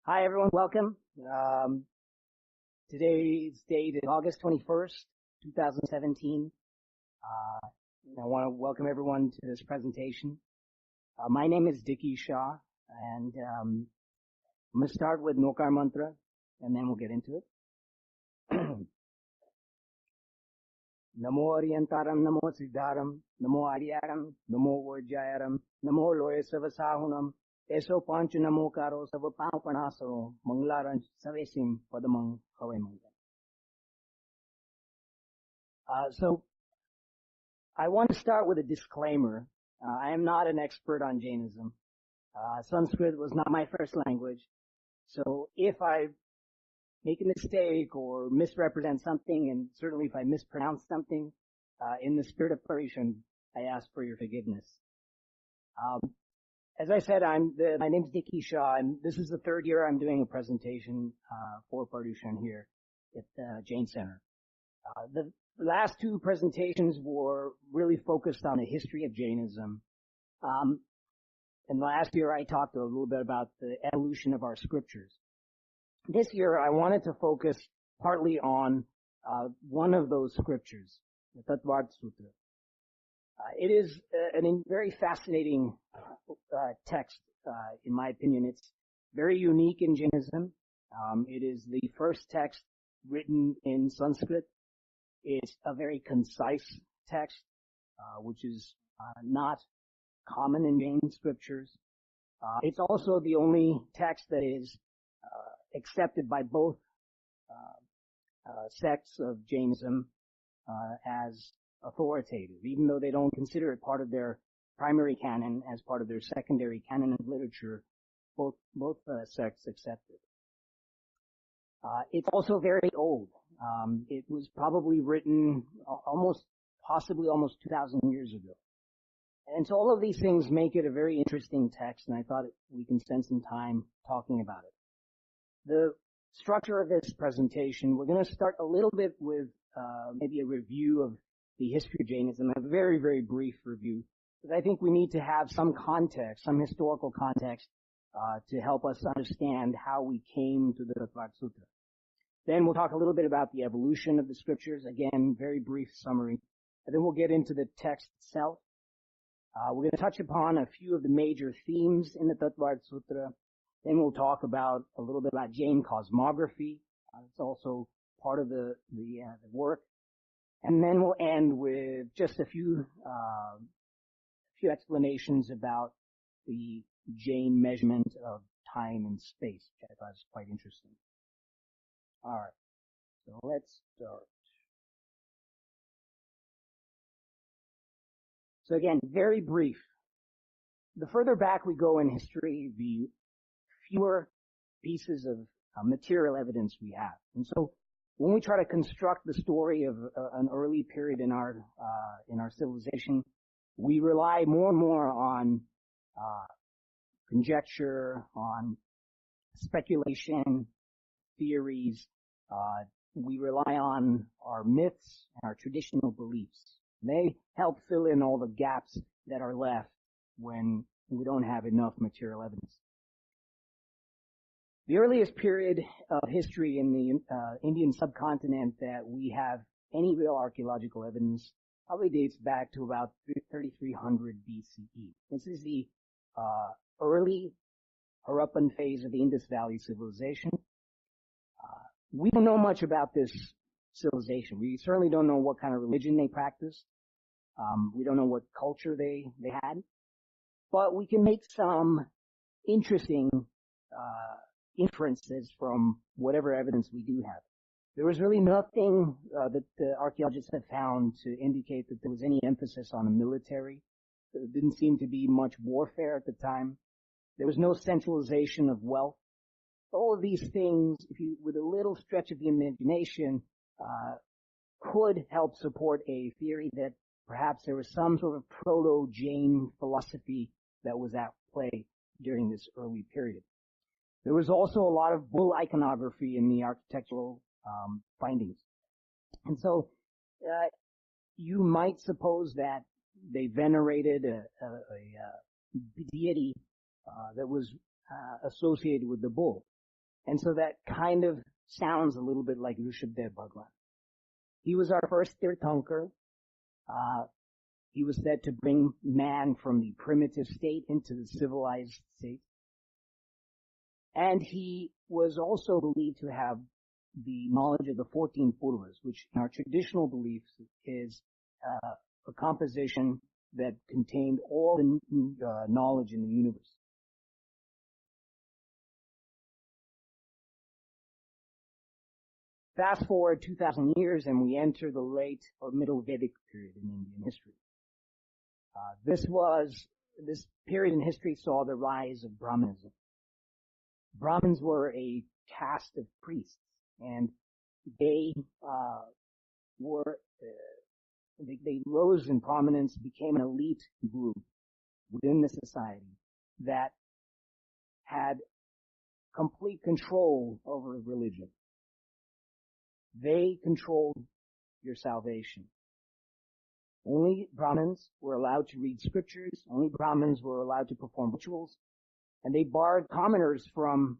Hi, everyone. Welcome. Today's date is August 21st, 2017. I want to welcome everyone to this presentation. My name is Dicky Shah, and I'm going to start with Nokar Mantra, and then we'll get into it. Namo Ariyantaram, Namo Siddharam, Namo Ariyaram, Namo Vajjayaram, Namo Loya Savasahunam, Eso Pancha Namo Karo Savapam Panasaro, Manglaran Savesim Padamang Havemanga. So, I want to start with a disclaimer. I am not an expert on Jainism. Sanskrit was not my first language. So if I make a mistake or misrepresent something, and certainly if I mispronounce something, in the spirit of Parishan, I ask for your forgiveness. As I said, my name's Dicky Shah, and this is the third year I'm doing a presentation for Parishan here at the Jain Center. The last two presentations were really focused on the history of Jainism. And last year I talked a little bit about the evolution of our scriptures. This year I wanted to focus partly on one of those scriptures, the Tattvarth Sutra. It is a very fascinating text, in my opinion. It's very unique in Jainism. It is the first text written in Sanskrit. It's a very concise text, which is not common in Jain scriptures. It's also the only text that is accepted by both sects of Jainism as authoritative, even though they don't consider it part of their primary canon, as part of their secondary canon of literature. Both sects accept it. It's also very old. It was probably written possibly almost 2,000 years ago. And so all of these things make it a very interesting text, and I thought we can spend some time talking about it. The structure of this presentation, we're going to start a little bit with maybe a review of the history of Jainism, a very, very brief review, because I think we need to have some context, some historical context, to help us understand how we came to the Tattvarth Sutra. Then we'll talk a little bit about the evolution of the scriptures, again, very brief summary, and then we'll get into the text itself. We're going to touch upon a few of the major themes in the Tattvarth Sutra. Then we'll talk about a little bit about Jain cosmography. It's also part of the work. And then we'll end with just a few explanations about the Jain measurement of time and space, which I thought was quite interesting. All right, so let's start. So again, very brief. The further back we go in history, the fewer pieces of material evidence we have. And so when we try to construct the story of an early period in our civilization, we rely more and more on conjecture, on speculation, theories. We rely on our myths and our traditional beliefs. They help fill in all the gaps that are left when we don't have enough material evidence. The earliest period of history in the Indian subcontinent that we have any real archaeological evidence probably dates back to about 3300 BCE. This is the early Harappan phase of the Indus Valley civilization. We don't know much about this civilization. We certainly don't know what kind of religion they practiced. We don't know what culture they had. But we can make some interesting inferences from whatever evidence we do have. There was really nothing that the archaeologists have found to indicate that there was any emphasis on the military. There didn't seem to be much warfare at the time. There was no centralization of wealth. All of these things, with a little stretch of the imagination, could help support a theory that perhaps there was some sort of proto-Jain philosophy that was at play during this early period. There was also a lot of bull iconography in the architectural findings. And so you might suppose that they venerated a deity that was associated with the bull. And so that kind of sounds a little bit like Rishabdev Bhagwan. He was our first Tirthankar. He was said to bring man from the primitive state into the civilized state. And he was also believed to have the knowledge of the 14 Purvas, which in our traditional beliefs is a composition that contained all the knowledge in the universe. Fast forward 2,000 years and we enter the late or middle Vedic period in Indian history. This period in history saw the rise of Brahmanism. Brahmins were a caste of priests, and they rose in prominence, became an elite group within the society that had complete control over religion. They controlled your salvation. Only Brahmins were allowed to read scriptures, only Brahmins were allowed to perform rituals, and they barred commoners from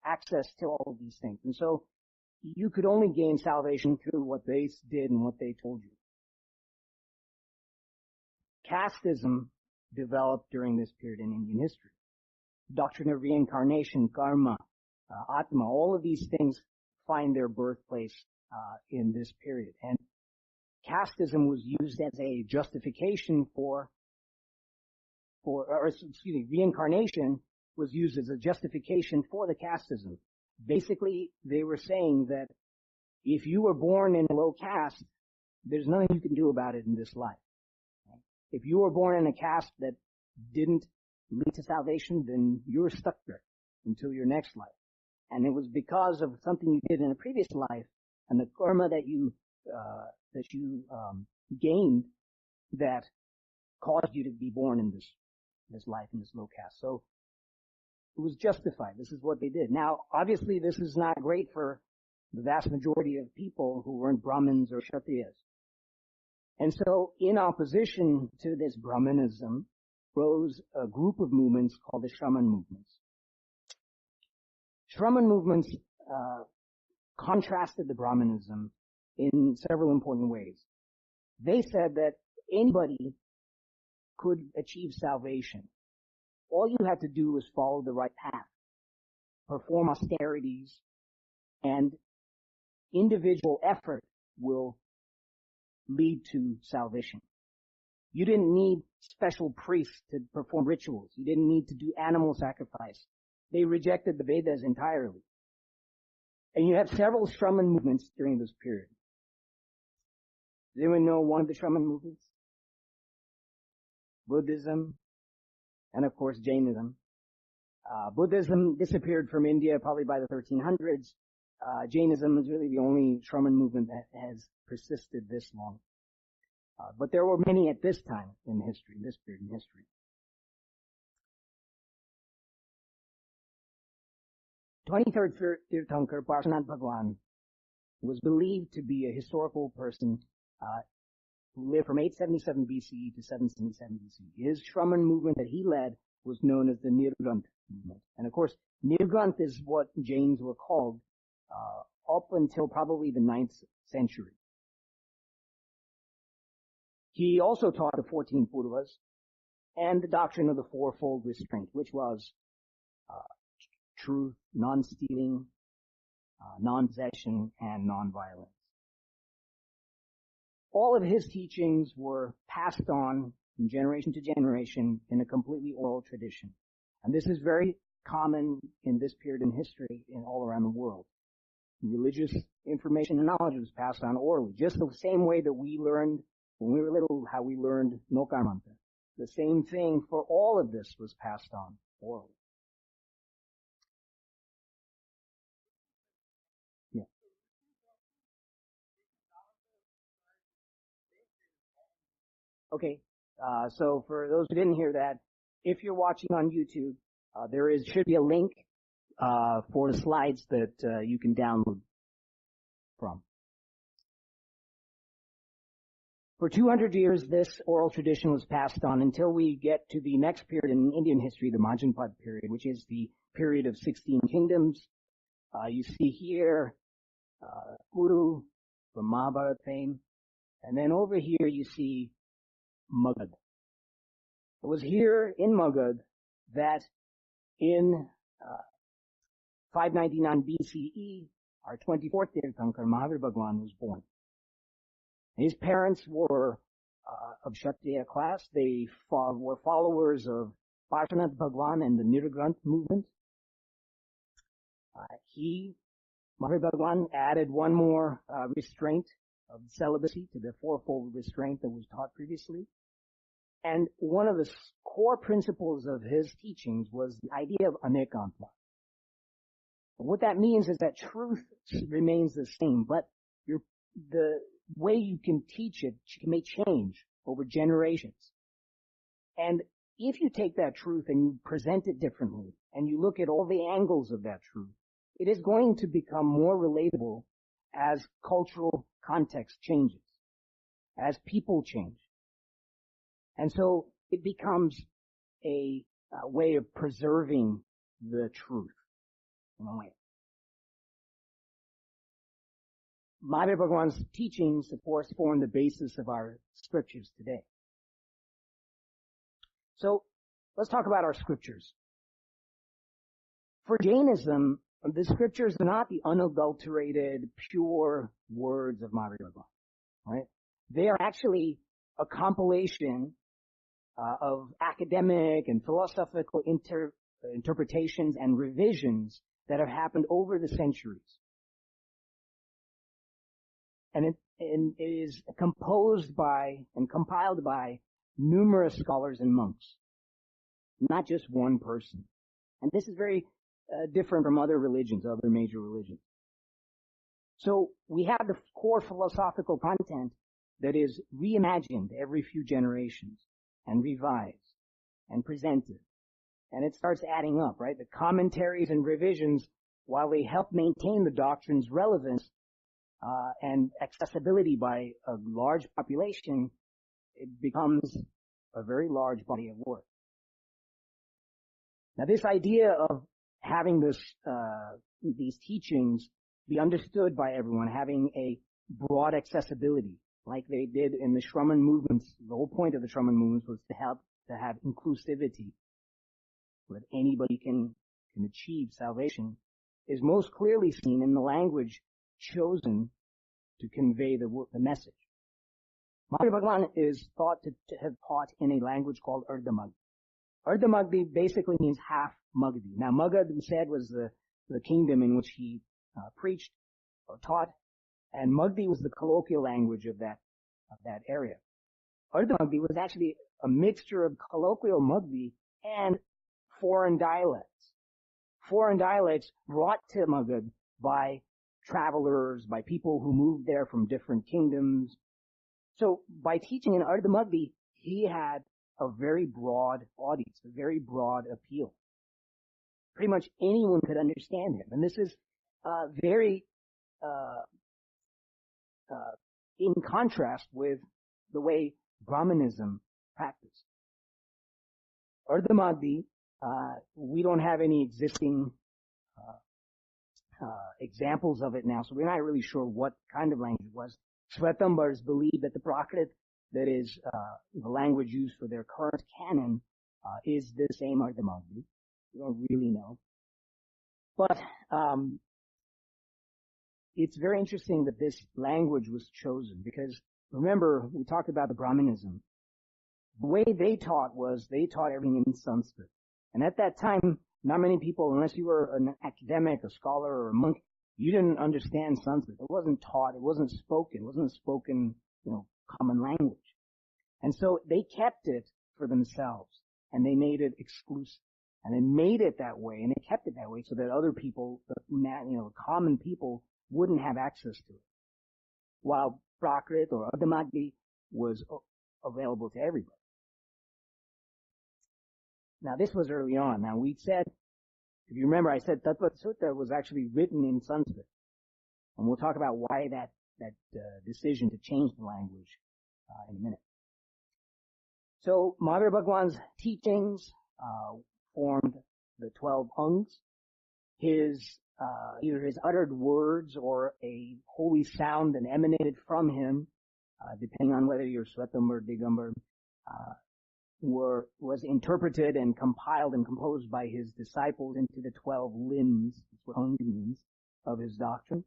access to all of these things. And so you could only gain salvation through what they did and what they told you. Casteism developed during this period in Indian history. Doctrine of reincarnation, karma, atma, all of these things find their birthplace in this period. And casteism was used as a justification reincarnation was used as a justification for the casteism. Basically, they were saying that if you were born in a low caste, there's nothing you can do about it in this life. If you were born in a caste that didn't lead to salvation, then you're stuck there until your next life. And it was because of something you did in a previous life and the karma that you gained that caused you to be born in this life, in this low caste. So it was justified. This is what they did. Now, obviously, this is not great for the vast majority of people who weren't Brahmins or Kshatriyas. And so, in opposition to this Brahmanism, rose a group of movements called the Shraman movements. Shraman movements contrasted the Brahmanism in several important ways. They said that anybody could achieve salvation. All you had to do was follow the right path, perform austerities, and individual effort will lead to salvation. You didn't need special priests to perform rituals. You didn't need to do animal sacrifice. They rejected the Vedas entirely. And you have several Shraman movements during this period. Does anyone know one of the Shraman movements? Buddhism, and of course Jainism. Buddhism disappeared from India probably by the 1300s. Jainism is really the only Shraman movement that has persisted this long. But there were many at this time in history, this period in history. 23rd Tirthankar, Parshanath Bhagwan, was believed to be a historical person who lived from 877 BCE to 777 BCE. His Shraman movement that he led was known as the Nirgranth movement. And of course, Nirgranth is what Jains were called up until probably the 9th century. He also taught the 14 Purvas and the doctrine of the fourfold restraint, which was truth, non-stealing, non-possession, and non-violence. All of his teachings were passed on from generation to generation in a completely oral tradition. And this is very common in this period in history in all around the world. Religious information and knowledge was passed on orally, just the same way that we learned when we were little, how we learned Nokar Mantra. The same thing for all of this was passed on orally. Yeah. Okay. So for those who didn't hear that, if you're watching on YouTube, should be a link for the slides that you can download from. For 200 years, this oral tradition was passed on until we get to the next period in Indian history, the Majanpad period, which is the period of 16 kingdoms. You see here Kuru from Mahabharata fame, and then over here you see Magad. It was here in Magad that in 599 BCE, our 24th Tirthankar, Mahavir Bhagwan, was born. His parents were of Kshatriya class. They were followers of Parshanath Bhagwan and the Nirgranth movement. Mahavir Bhagwan, added one more restraint of celibacy to the fourfold restraint that was taught previously. And one of the core principles of his teachings was the idea of anekantva. What that means is that truth remains the same, but the way you can teach it may change over generations. And if you take that truth and you present it differently, and you look at all the angles of that truth, it is going to become more relatable as cultural context changes, as people change. And so it becomes a way of preserving the truth in a way. Mahavir Bhagwan's teachings, of course, form the basis of our scriptures today. So let's talk about our scriptures. For Jainism, the scriptures are not the unadulterated, pure words of Mahavir Bhagwan, right? They are actually a compilation of academic and philosophical interpretations and revisions that have happened over the centuries. And it is composed by and compiled by numerous scholars and monks, not just one person. And this is very different from other religions, other major religions. So we have the core philosophical content that is reimagined every few generations and revised and presented. And it starts adding up, right? The commentaries and revisions, while they help maintain the doctrine's relevance and accessibility by a large population, it becomes a very large body of work. Now, this idea of having these teachings be understood by everyone, having a broad accessibility, like they did in the Shraman movements. The whole point of the Shraman movements was to have inclusivity, so that anybody can achieve salvation, is most clearly seen in the language chosen to convey the message. Mahavir Bhagwan is thought to have taught in a language called Ardhamagdi. Ardhamagdi basically means half Magdi. Now, Magad, we said, was the kingdom in which he preached or taught, and Magdi was the colloquial language of that area. Ardhamagdi was actually a mixture of colloquial Magdi and foreign dialects. Foreign dialects brought to Magad by travelers, by people who moved there from different kingdoms. So by teaching in Ardhamagdi, he had a very broad audience, a very broad appeal. Pretty much anyone could understand him. And this is very in contrast with the way Brahmanism practiced. Ardhamagdi, we don't have any existing examples of it now, so we're not really sure what kind of language it was. Svetambars believe that the Prakrit, that is the language used for their current canon, is the same Ardhamagdi. We don't really know. But it's very interesting that this language was chosen, because remember, we talked about the Brahmanism. The way they taught everything in Sanskrit. And at that time, not many people, unless you were an academic, a scholar, or a monk, you didn't understand Sanskrit. It wasn't taught, it wasn't spoken, common language. And so they kept it for themselves, and they made it exclusive. And they made it that way, and they kept it that way so that other people, common people, wouldn't have access to it. While Prakrit or Ardhamagdi was available to everybody. Now, this was early on. Now, we said, if you remember, I said Tattvarth Sutra was actually written in Sanskrit. And we'll talk about why that decision to change the language in a minute. So, Mahavir Bhagwan's teachings formed the 12 Angs. His either his uttered words or a holy sound that emanated from him, depending on whether you're Swetambar, Digambar, was interpreted and compiled and composed by his disciples into the 12 limbs, that's what Anga means, of his doctrine.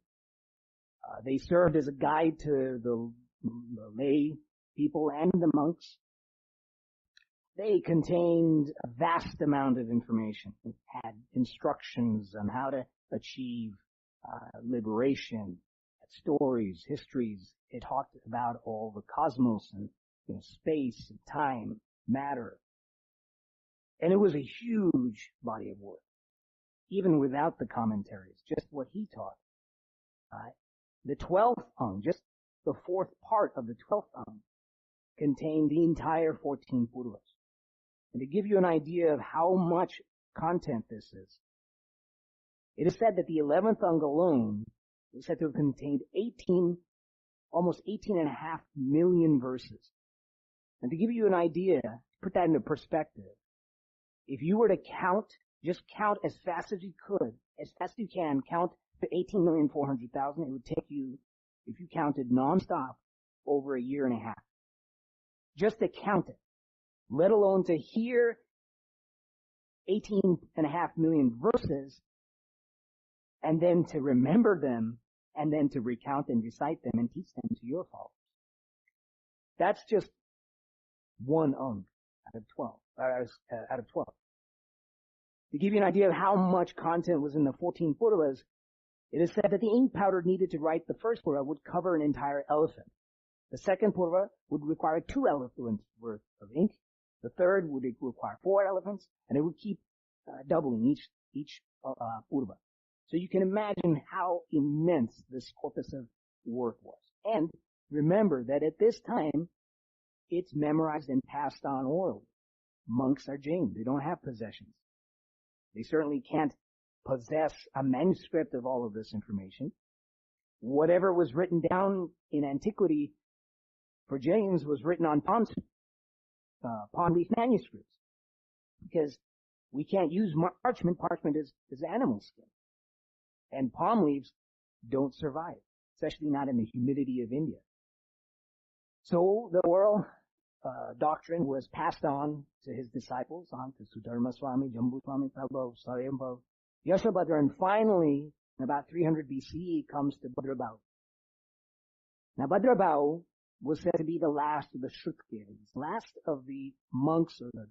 They served as a guide to the lay people and the monks. They contained a vast amount of information. It had instructions on how to achieve liberation, stories, histories. It talked about all the cosmos and space and time, matter. And it was a huge body of work, even without the commentaries, just what he taught. The 12th Ang, just the fourth part of the 12th Ang, contained the entire 14 Purvas. And to give you an idea of how much content this is, it is said that the 11th Ang alone is said to have contained almost 18.5 million verses. And to give you an idea, to put that into perspective, if you were to just count as fast as you could, as fast as you can, count to 18,400,000, it would take you, if you counted nonstop, over a year and a half. Just to count it, let alone to hear 18.5 million verses, and then to remember them, and then to recount and recite them and teach them to your followers. That's just one Ang out of 12. To give you an idea of how much content was in the 14 Purvas, it is said that the ink powder needed to write the first Purva would cover an entire elephant. The second Purva would require 2 elephants worth of ink. The third would require 4 elephants, and it would keep doubling each Purva. So you can imagine how immense this corpus of work was. And remember that at this time, it's memorized and passed on orally. Monks are Jain. They don't have possessions. They certainly can't possess a manuscript of all of this information. Whatever was written down in antiquity for Jains was written on palm leaf manuscripts, because we can't use parchment. Parchment is animal skin. And palm leaves don't survive, especially not in the humidity of India. So the oral doctrine was passed on to his disciples, on to Sudharma Swami, Jambu Swami, Prabhu, Sarayambhav, Yashabhadra, and finally, in about 300 BCE, it comes to Bhadrabhau. Now, Bhadrabhau was said to be the last of the Shrutkins, last of the monks or the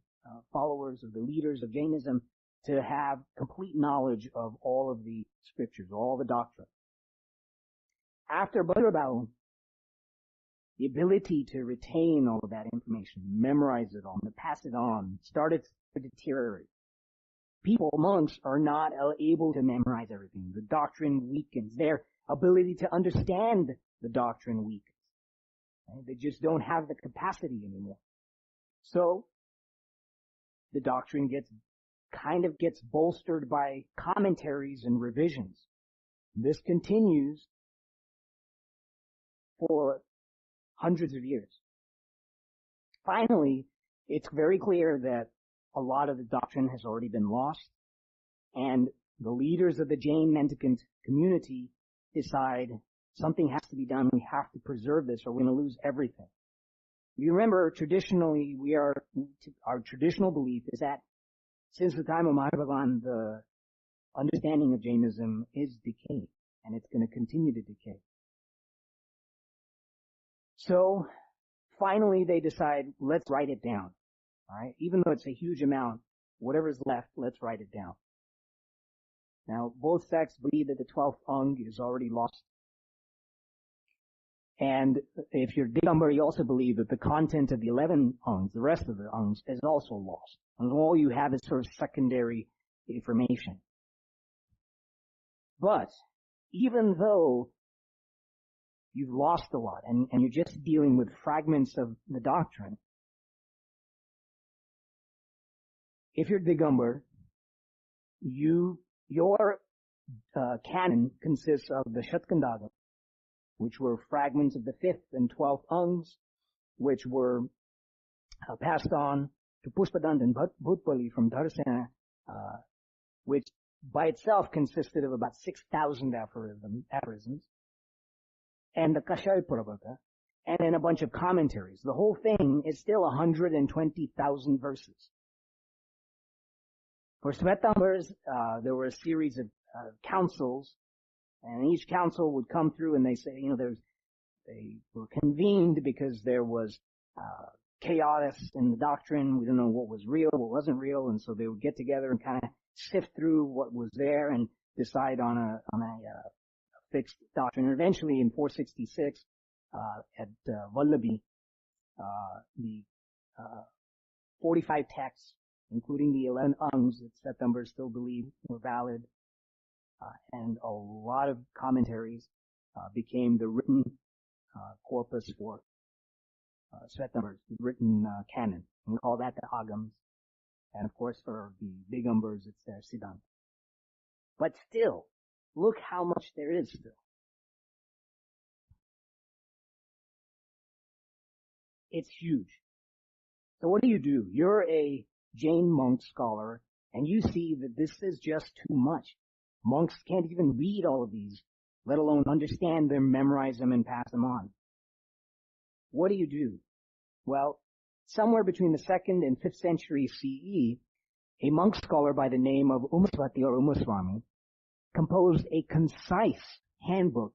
followers or the leaders of Jainism to have complete knowledge of all of the scriptures, all the doctrine. After Bhadrabhau, the ability to retain all of that information, memorize it all, and to pass it on, started to deteriorate. Monks are not able to memorize everything. The doctrine weakens. Their ability to understand the doctrine weakens. Right? They just don't have the capacity anymore. So, the doctrine gets bolstered by commentaries and revisions. This continues for hundreds of years. Finally, it's very clear that a lot of the doctrine has already been lost, and the leaders of the Jain mendicant community decide something has to be done. We have to preserve this, or we're going to lose everything. You remember, traditionally, our traditional belief is that since the time of Madhavavan, the understanding of Jainism is decaying, and it's going to continue to decay. So, finally they decide, let's write it down. All right? Even though it's a huge amount, whatever's left, let's write it down. Now, both sects believe that the 12th Ang is already lost. And if you're Digambar, you also believe that the content of the 11 Angs, the rest of the Angs, is also lost. And all you have is sort of secondary information. But, even though you've lost a lot, and you're just dealing with fragments of the doctrine, if you're Digambar, your canon consists of the Shatkandaga, which were fragments of the 5th and 12th Angs, which were passed on to Pushpadant and Bhutpali from Dharsena, which by itself consisted of about 6,000 aphorisms, and the Kashai Pravaka, and then a bunch of commentaries. The whole thing is still 120,000 verses. For Svetambars, there were a series of councils, and each council would come through and they say, they were convened because there was chaos in the doctrine. We didn't know what was real, what wasn't real, and so they would get together and kind of sift through what was there and decide on a fixed doctrine. And eventually, in 466, at Vallabhi, the 45 texts, including the 11 angs that Svetambars still believe were valid, and a lot of commentaries became the written corpus for Svetambars, the written canon. We call that the Agams. And of course, for the Digambars, it's their Siddhanta. But still, look how much there is still. It's huge. So what do? You're a Jain monk scholar, and you see that this is just too much. Monks can't even read all of these, let alone understand them, memorize them, and pass them on. What do? Well, somewhere between the 2nd and 5th century CE, a monk scholar by the name of Umaswati or Umaswami composed a concise handbook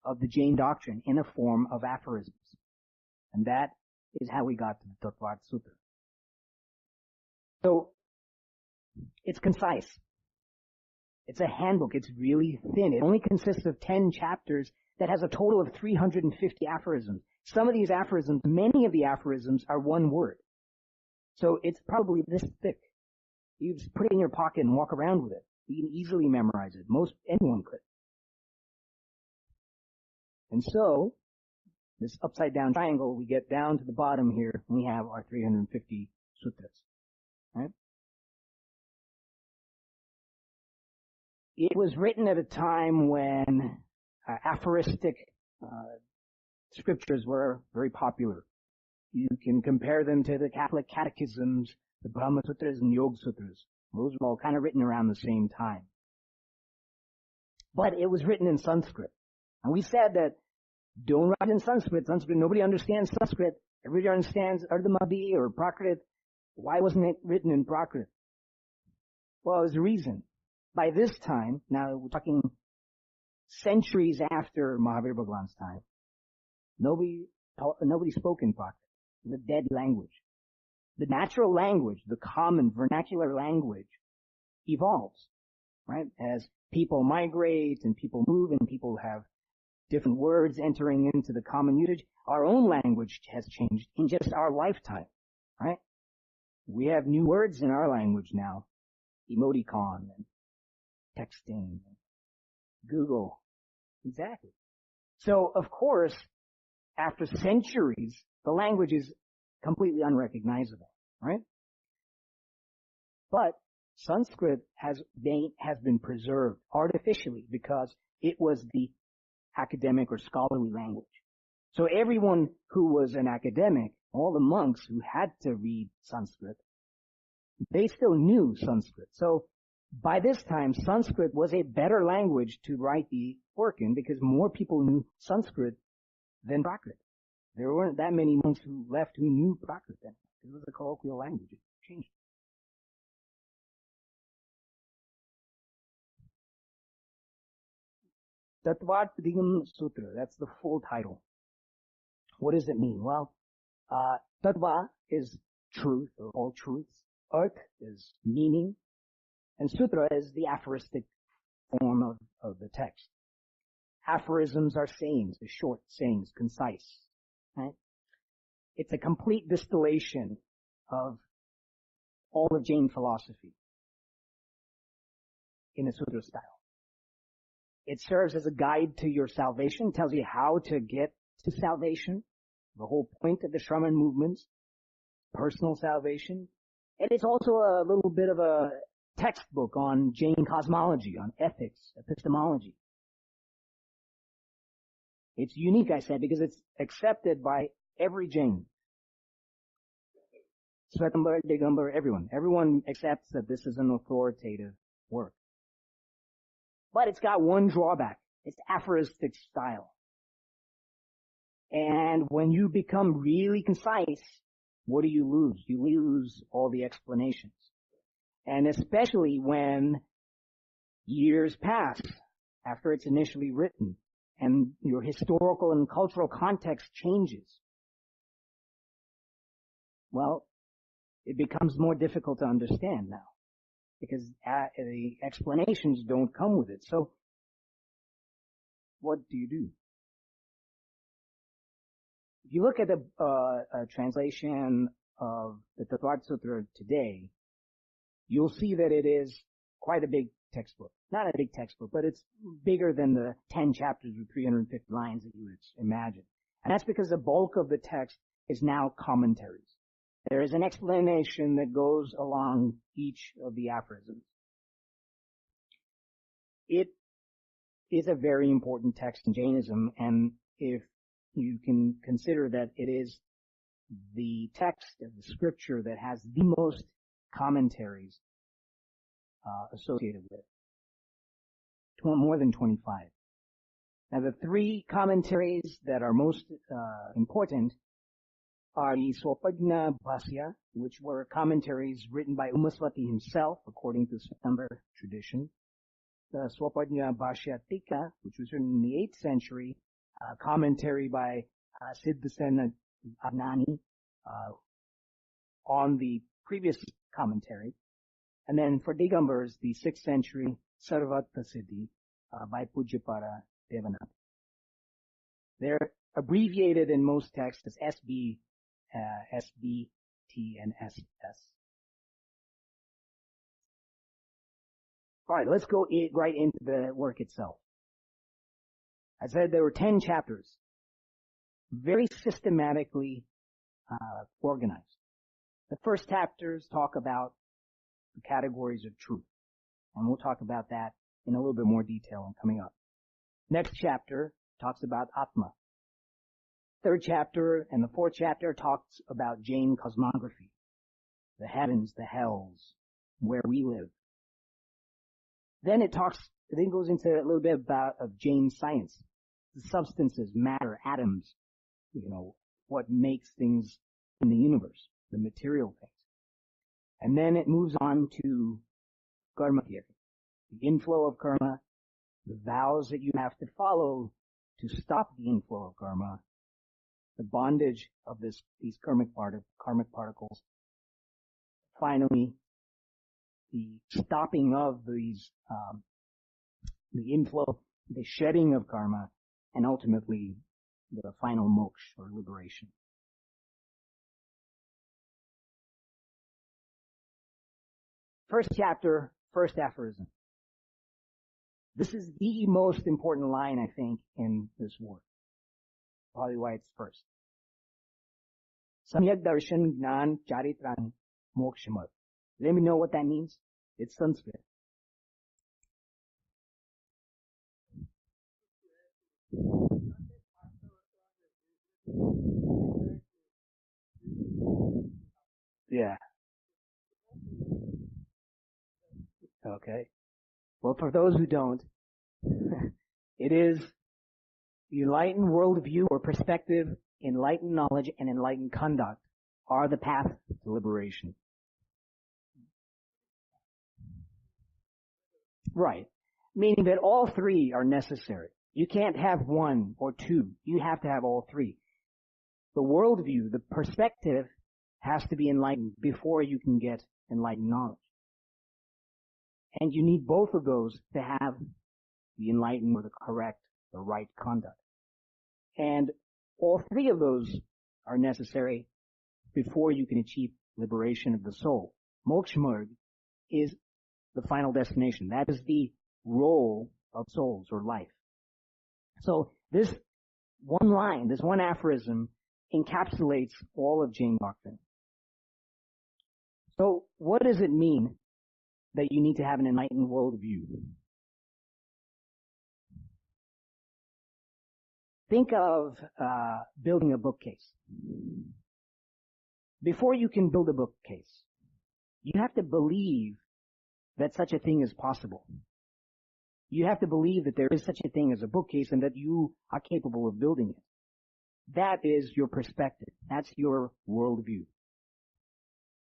of the Jain doctrine in a form of aphorisms. And that is how we got to the Tattvarth Sutra. So, it's concise. It's a handbook. It's really thin. It only consists of 10 chapters that has a total of 350 aphorisms. Some of these aphorisms, many of the aphorisms are one word. So it's probably this thick. You just put it in your pocket and walk around with it. You can easily memorize it. Anyone could. And so, this upside down triangle, we get down to the bottom here, and we have our 350 sutras. Right? It was written at a time when aphoristic scriptures were very popular. You can compare them to the Catholic catechisms, the Brahma Sutras and Yoga Sutras. Those were all kind of written around the same time. But it was written in Sanskrit. And we said that don't write in Sanskrit. Nobody understands Sanskrit. Everybody understands Ardhamadi or Prakrit. Why wasn't it written in Prakrit? Well, there's a reason. By this time, now we're talking centuries after Mahavir Bhagwan's time, nobody spoke in Prakrit, the dead language. The natural language, the common vernacular language, evolves, right? As people migrate and people move and people have different words entering into the common usage, our own language has changed in just our lifetime, right? We have new words in our language now, emoticon and texting, and Google. Exactly. So, of course, after centuries, the language is completely unrecognizable, right? But Sanskrit has been preserved artificially because it was the academic or scholarly language. So everyone who was an academic, all the monks who had to read Sanskrit, they still knew Sanskrit. So by this time, Sanskrit was a better language to write the work in because more people knew Sanskrit than Prakrit. There weren't that many monks who left who knew Prakrit then. It was a colloquial language. It changed. Tattvarth Sutra, that's the full title. What does it mean? Well, Tattva is truth or all truths. Arth is meaning. And Sutra is the aphoristic form of the text. Aphorisms are sayings, they're short sayings, concise. Right? It's a complete distillation of all of Jain philosophy in a sutra style. It serves as a guide to your salvation, tells you how to get to salvation, the whole point of the Shraman movements, personal salvation. And it's also a little bit of a textbook on Jain cosmology, on ethics, epistemology. It's unique, I said, because it's accepted by every Jain. Svetambara, Digambar, everyone. Everyone accepts that this is an authoritative work. But it's got one drawback. It's aphoristic style. And when you become really concise, what do you lose? You lose all the explanations. And especially when years pass after it's initially written and your historical and cultural context changes, well, it becomes more difficult to understand now because the explanations don't come with it. So what do you do? If you look at a translation of the Tattvarth Sutra today, you'll see that it is quite a big textbook. Not a big textbook, but it's bigger than the 10 chapters with 350 lines that you would imagine. And that's because the bulk of the text is now commentaries. There is an explanation that goes along each of the aphorisms. It is a very important text in Jainism, and if you can consider that it is the text of the scripture that has the most commentaries associated with it. More than 25. Now the three commentaries that are most important are the Swapajna Bhasya, which were commentaries written by Umaswati himself, according to September tradition. The Swapajna Bhashya Tika, which was written in the 8th century, commentary by Siddhasena Agnani on the previous commentary. And then for Digambars, the 6th century Sarvata Siddhi by Pujapara Devanath. They're abbreviated in most texts as SB, SB, T, and SS. All right, let's go right into the work itself. I said there were 10 chapters, very systematically organized. The first chapters talk about the categories of truth, and we'll talk about that in a little bit more detail coming up. Next chapter talks about Atma. Third chapter and the fourth chapter talks about Jain cosmography, the heavens, the hells, where we live. Then it goes into a little bit of Jain science, the substances, matter, atoms, what makes things in the universe, the material things. And then it moves on to karma theory, the inflow of karma, the vows that you have to follow to stop the inflow of karma, the bondage of these karmic particles. Finally, the stopping of these, the inflow, the shedding of karma, and ultimately the final moksha or liberation. First chapter, first aphorism. This is the most important line, I think, in this work. Probably why it's first. Samyak darshan gnan charitran mokshamad. Does anybody know what that means? It's Sanskrit. Yeah. Okay. Well, for those who don't, it is the enlightened worldview or perspective, enlightened knowledge, and enlightened conduct are the path to liberation. Right. Meaning that all three are necessary. You can't have one or two. You have to have all three. The worldview, the perspective, has to be enlightened before you can get enlightened knowledge. And you need both of those to have the enlightened or the correct, the right conduct. And all three of those are necessary before you can achieve liberation of the soul. Moksha is the final destination. That is the role of souls or life. So this one line, this one aphorism encapsulates all of Jain doctrine. So what does it mean that you need to have an enlightened worldview? Think of building a bookcase. Before you can build a bookcase, you have to believe that such a thing is possible. You have to believe that there is such a thing as a bookcase and that you are capable of building it. That is your perspective. That's your worldview.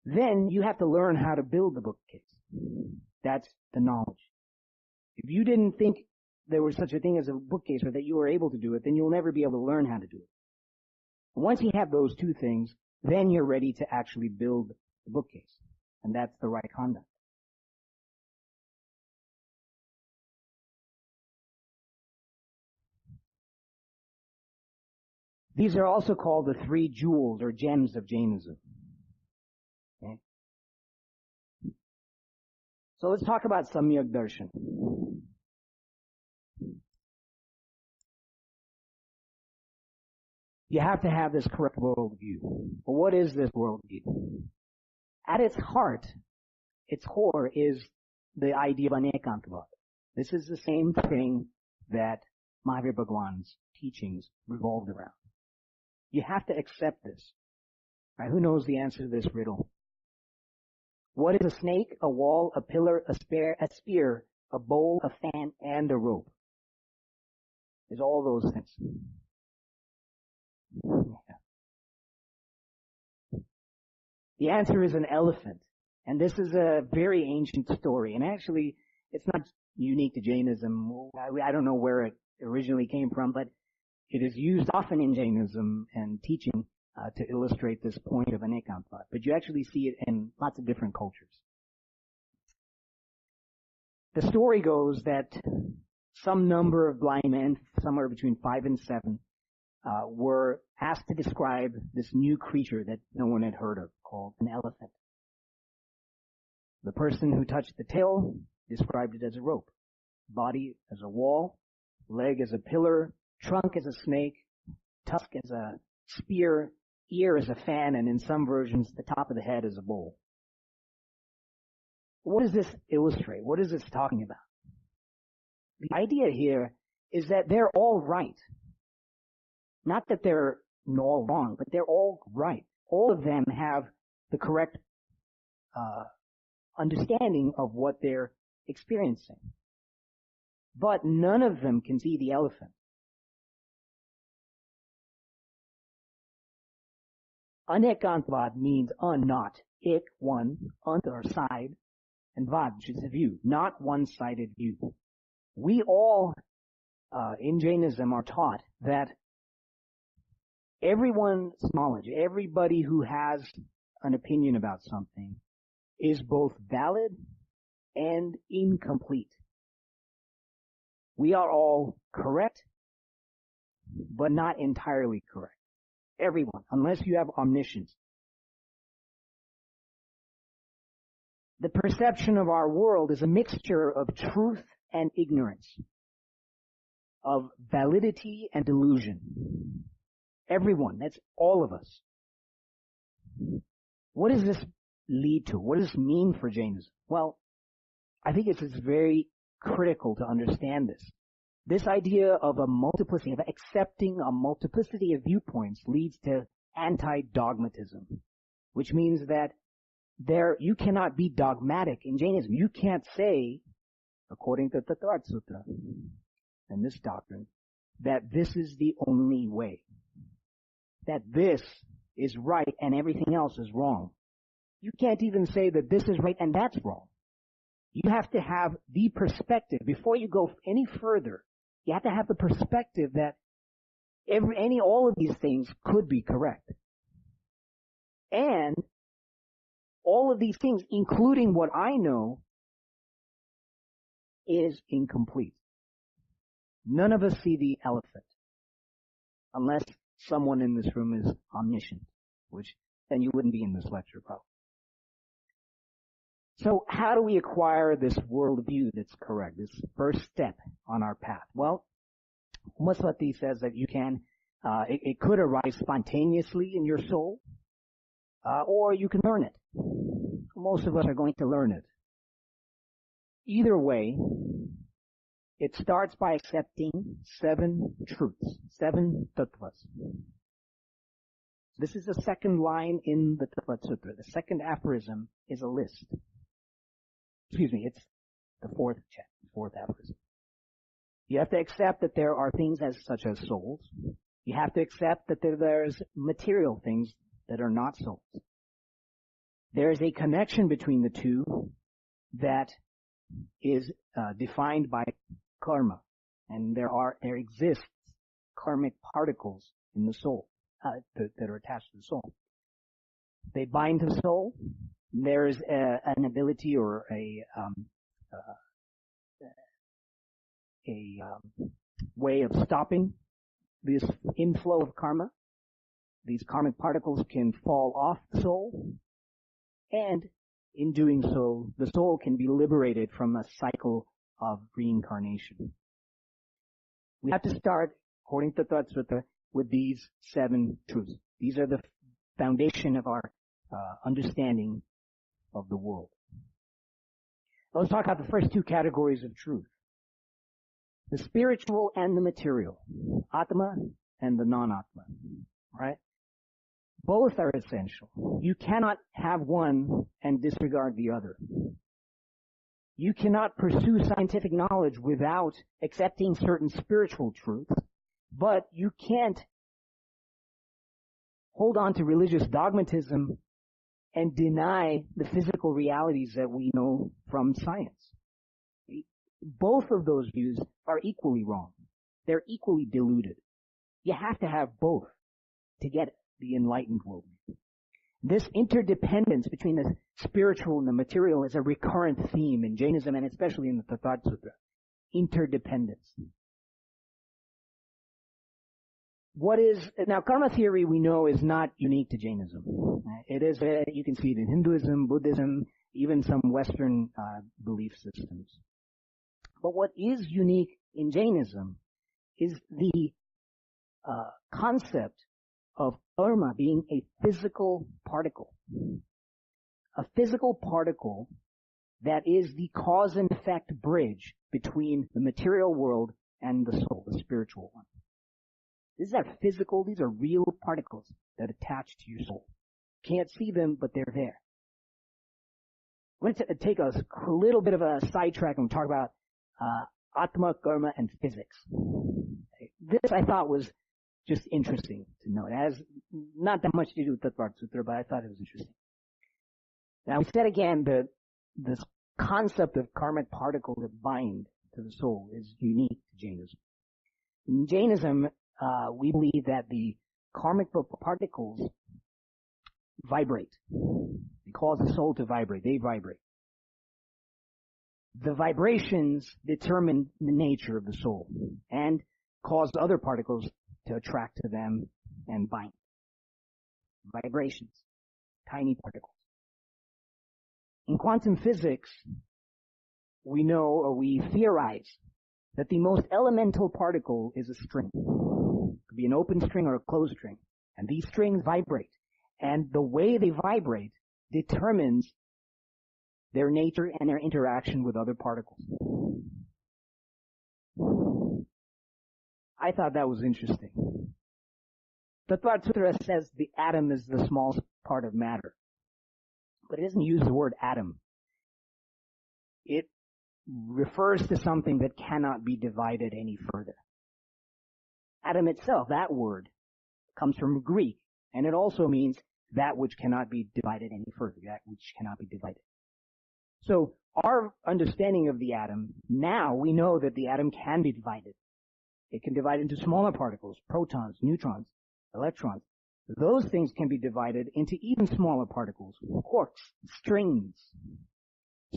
Then you have to learn how to build the bookcase. That's the knowledge. If you didn't think there was such a thing as a bookcase or that you were able to do it, then you'll never be able to learn how to do it. Once you have those two things, then you're ready to actually build the bookcase. And that's the right conduct. These are also called the three jewels or gems of Jainism. Okay? So let's talk about Samyak Darshan. You have to have this correct worldview. But what is this worldview? At its heart, its core is the idea of Anekantavad. This is the same thing that Mahavir Bhagwan's teachings revolved around. You have to accept this. Right? Who knows the answer to this riddle? What is a snake, a wall, a pillar, a spear, a bowl, a fan, and a rope? It's all those things. Yeah. The answer is an elephant. And this is a very ancient story. And actually, it's not unique to Jainism. I don't know where it originally came from, but it is used often in Jainism and teaching to illustrate this point of Anekantavad. But you actually see it in lots of different cultures. The story goes that some number of blind men, somewhere between 5 and 7, were asked to describe this new creature that no one had heard of, called an elephant. The person who touched the tail described it as a rope, body as a wall, leg as a pillar, trunk as a snake, tusk as a spear, ear as a fan, and in some versions, the top of the head as a bowl. What does this illustrate? What is this talking about? The idea here is that they're all right. Not that they're all wrong, but they're all right. All of them have the correct understanding of what they're experiencing. But none of them can see the elephant. Anekantvad means not, ik, one, ant or side, and vad, which is a view, not one-sided view. We all, in Jainism, are taught that everyone's knowledge, everybody who has an opinion about something, is both valid and incomplete. We are all correct, but not entirely correct. Everyone, unless you have omniscience. The perception of our world is a mixture of truth and ignorance, of validity and delusion. Everyone, that's all of us. What does this lead to? What does this mean for Jainism? Well, I think it's very critical to understand this. This idea of a multiplicity, of accepting a multiplicity of viewpoints, leads to anti-dogmatism, which means that you cannot be dogmatic in Jainism. You can't say, according to Tattvarth Sutra and this doctrine, that this is the only way, that this is right and everything else is wrong. You can't even say that this is right and that's wrong. You have to have the perspective. Before you go any further, you have to have the perspective that all of these things could be correct. And all of these things, including what I know, is incomplete. None of us see the elephant, unless someone in this room is omniscient, which then you wouldn't be in this lecture probably. So how do we acquire this worldview that's correct, this first step on our path? Well, Maswati says that you can, it could arise spontaneously in your soul, or you can learn it. Most of us are going to learn it. Either way, it starts by accepting 7 truths, 7 tattvas. This is the second line in the Tattvarth Sutra. The second aphorism is a list. It's the fourth aphorism. You have to accept that there are things such as souls. You have to accept that there's material things that are not souls. There is a connection between the two that is defined by karma, and there exists karmic particles in the soul that are attached to the soul. They bind to the soul. There is an ability or a way of stopping this inflow of karma. These karmic particles can fall off the soul, and in doing so, the soul can be liberated from a cycle of reincarnation. We have to start, according to Tattvarth Sutra, with these 7 truths. These are the foundation of our understanding of the world. Let's talk about the first 2 categories of truth. The spiritual and the material. Atma and the non-Atma. Right? Both are essential. You cannot have one and disregard the other. You cannot pursue scientific knowledge without accepting certain spiritual truths, but you can't hold on to religious dogmatism and deny the physical realities that we know from science. Both of those views are equally wrong. They're equally deluded. You have to have both to get the enlightened world. This interdependence between the spiritual and the material is a recurrent theme in Jainism and especially in the Tattvarth Sutra. Interdependence. Now karma theory we know is not unique to Jainism. It is, you can see it in Hinduism, Buddhism, even some Western belief systems. But what is unique in Jainism is the concept of karma being a physical particle. A physical particle that is the cause and effect bridge between the material world and the soul, the spiritual one. These are physical, these are real particles that attach to your soul. Can't see them, but they're there. I'm going to take a little bit of a sidetrack and talk about Atma, karma, and physics. This I thought was just interesting to know. It has not that much to do with Tattvarth Sutra, but I thought it was interesting. Now, we said again that this concept of karmic particles that bind to the soul is unique to Jainism. In Jainism, we believe that the karmic particles vibrate. They cause the soul to vibrate. They vibrate. The vibrations determine the nature of the soul and cause other particles to attract to them and bind. Vibrations. Tiny particles. In quantum physics, we know or we theorize that the most elemental particle is a string. It could be an open string or a closed string. And these strings vibrate. And the way they vibrate determines their nature and their interaction with other particles. I thought that was interesting. Tattvarth Sutra says the atom is the smallest part of matter. But it doesn't use the word atom. It refers to something that cannot be divided any further. Atom itself, that word, comes from Greek, and it also means that which cannot be divided any further, that which cannot be divided. So our understanding of the atom, now we know that the atom can be divided. It can divide into smaller particles, protons, neutrons, electrons. Those things can be divided into even smaller particles, quarks, strings.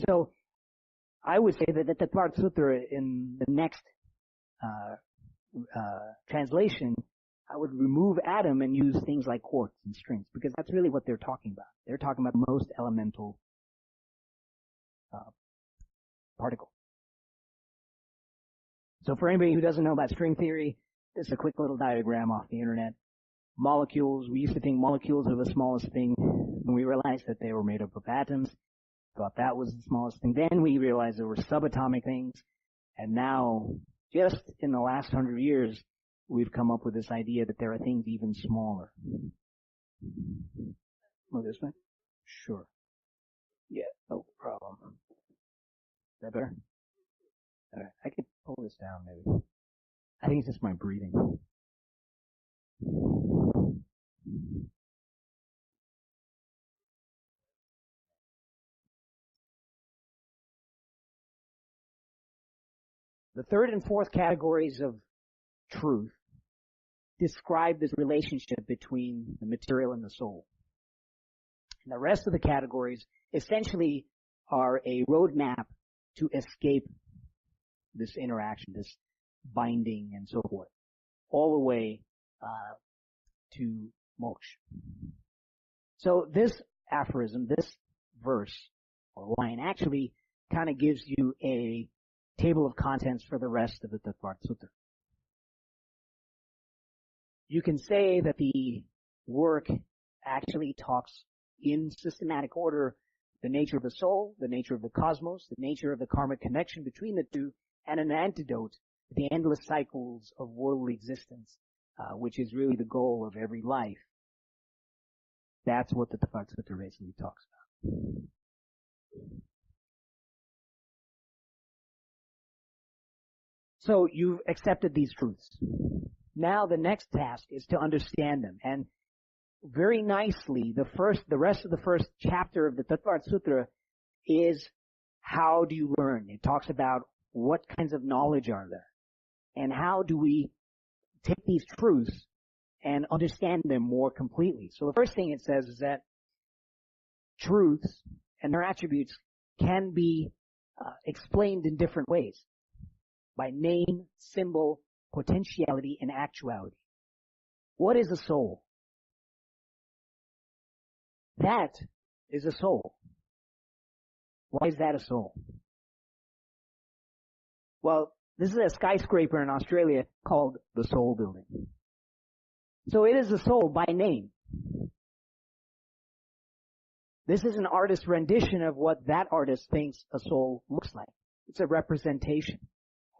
So I would say that the Tattvarth Sutra in the next translation, I would remove atom and use things like quarks and strings, because that's really what they're talking about. They're talking about the most elemental particle. So for anybody who doesn't know about string theory, this is a quick little diagram off the internet. Molecules, we used to think molecules are the smallest thing, and we realized that they were made up of atoms. Thought that was the smallest thing. Then we realized there were subatomic things, and now, just in the last 100 years, we've come up with this idea that there are things even smaller. Oh, this one? Sure. Yeah, no problem. Is that better? All right. I could pull this down maybe. I think it's just my breathing. The third and fourth categories of truth describe this relationship between the material and the soul. And the rest of the categories essentially are a roadmap to escape this interaction, this binding and so forth, all the way to moksha. So this aphorism, this verse or line actually kind of gives you a table of contents for the rest of the Tattvarth Sutra. You can say that the work actually talks in systematic order the nature of the soul, the nature of the cosmos, the nature of the karmic connection between the two, and an antidote to the endless cycles of worldly existence, which is really the goal of every life. That's what the Tattvarth Sutra basically talks about. So you've accepted these truths. Now the next task is to understand them. And very nicely, the rest of the first chapter of the Tattvarth Sutra is how do you learn? It talks about what kinds of knowledge are there and how do we take these truths and understand them more completely. So the first thing it says is that truths and their attributes can be explained in different ways by name, symbol, potentiality, and actuality. What is a soul? That is a soul. Why is that a soul? Well, this is a skyscraper in Australia called the Soul Building. So it is a soul by name. This is an artist's rendition of what that artist thinks a soul looks like. It's a representation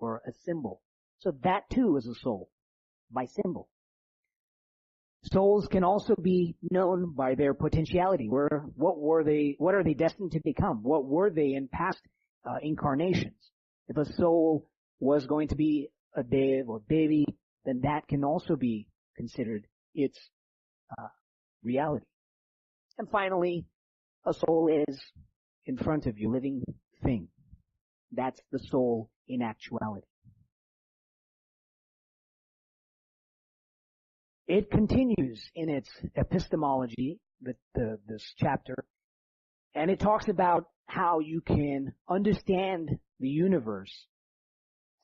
or a symbol. So that too is a soul by symbol. Souls can also be known by their potentiality. What are they destined to become? What were they in past incarnations? If a soul was going to be a dev or devi, then that can also be considered its reality. And finally, a soul is in front of you, living thing. That's the soul in actuality. It continues in its epistemology, this chapter, and it talks about how you can understand the universe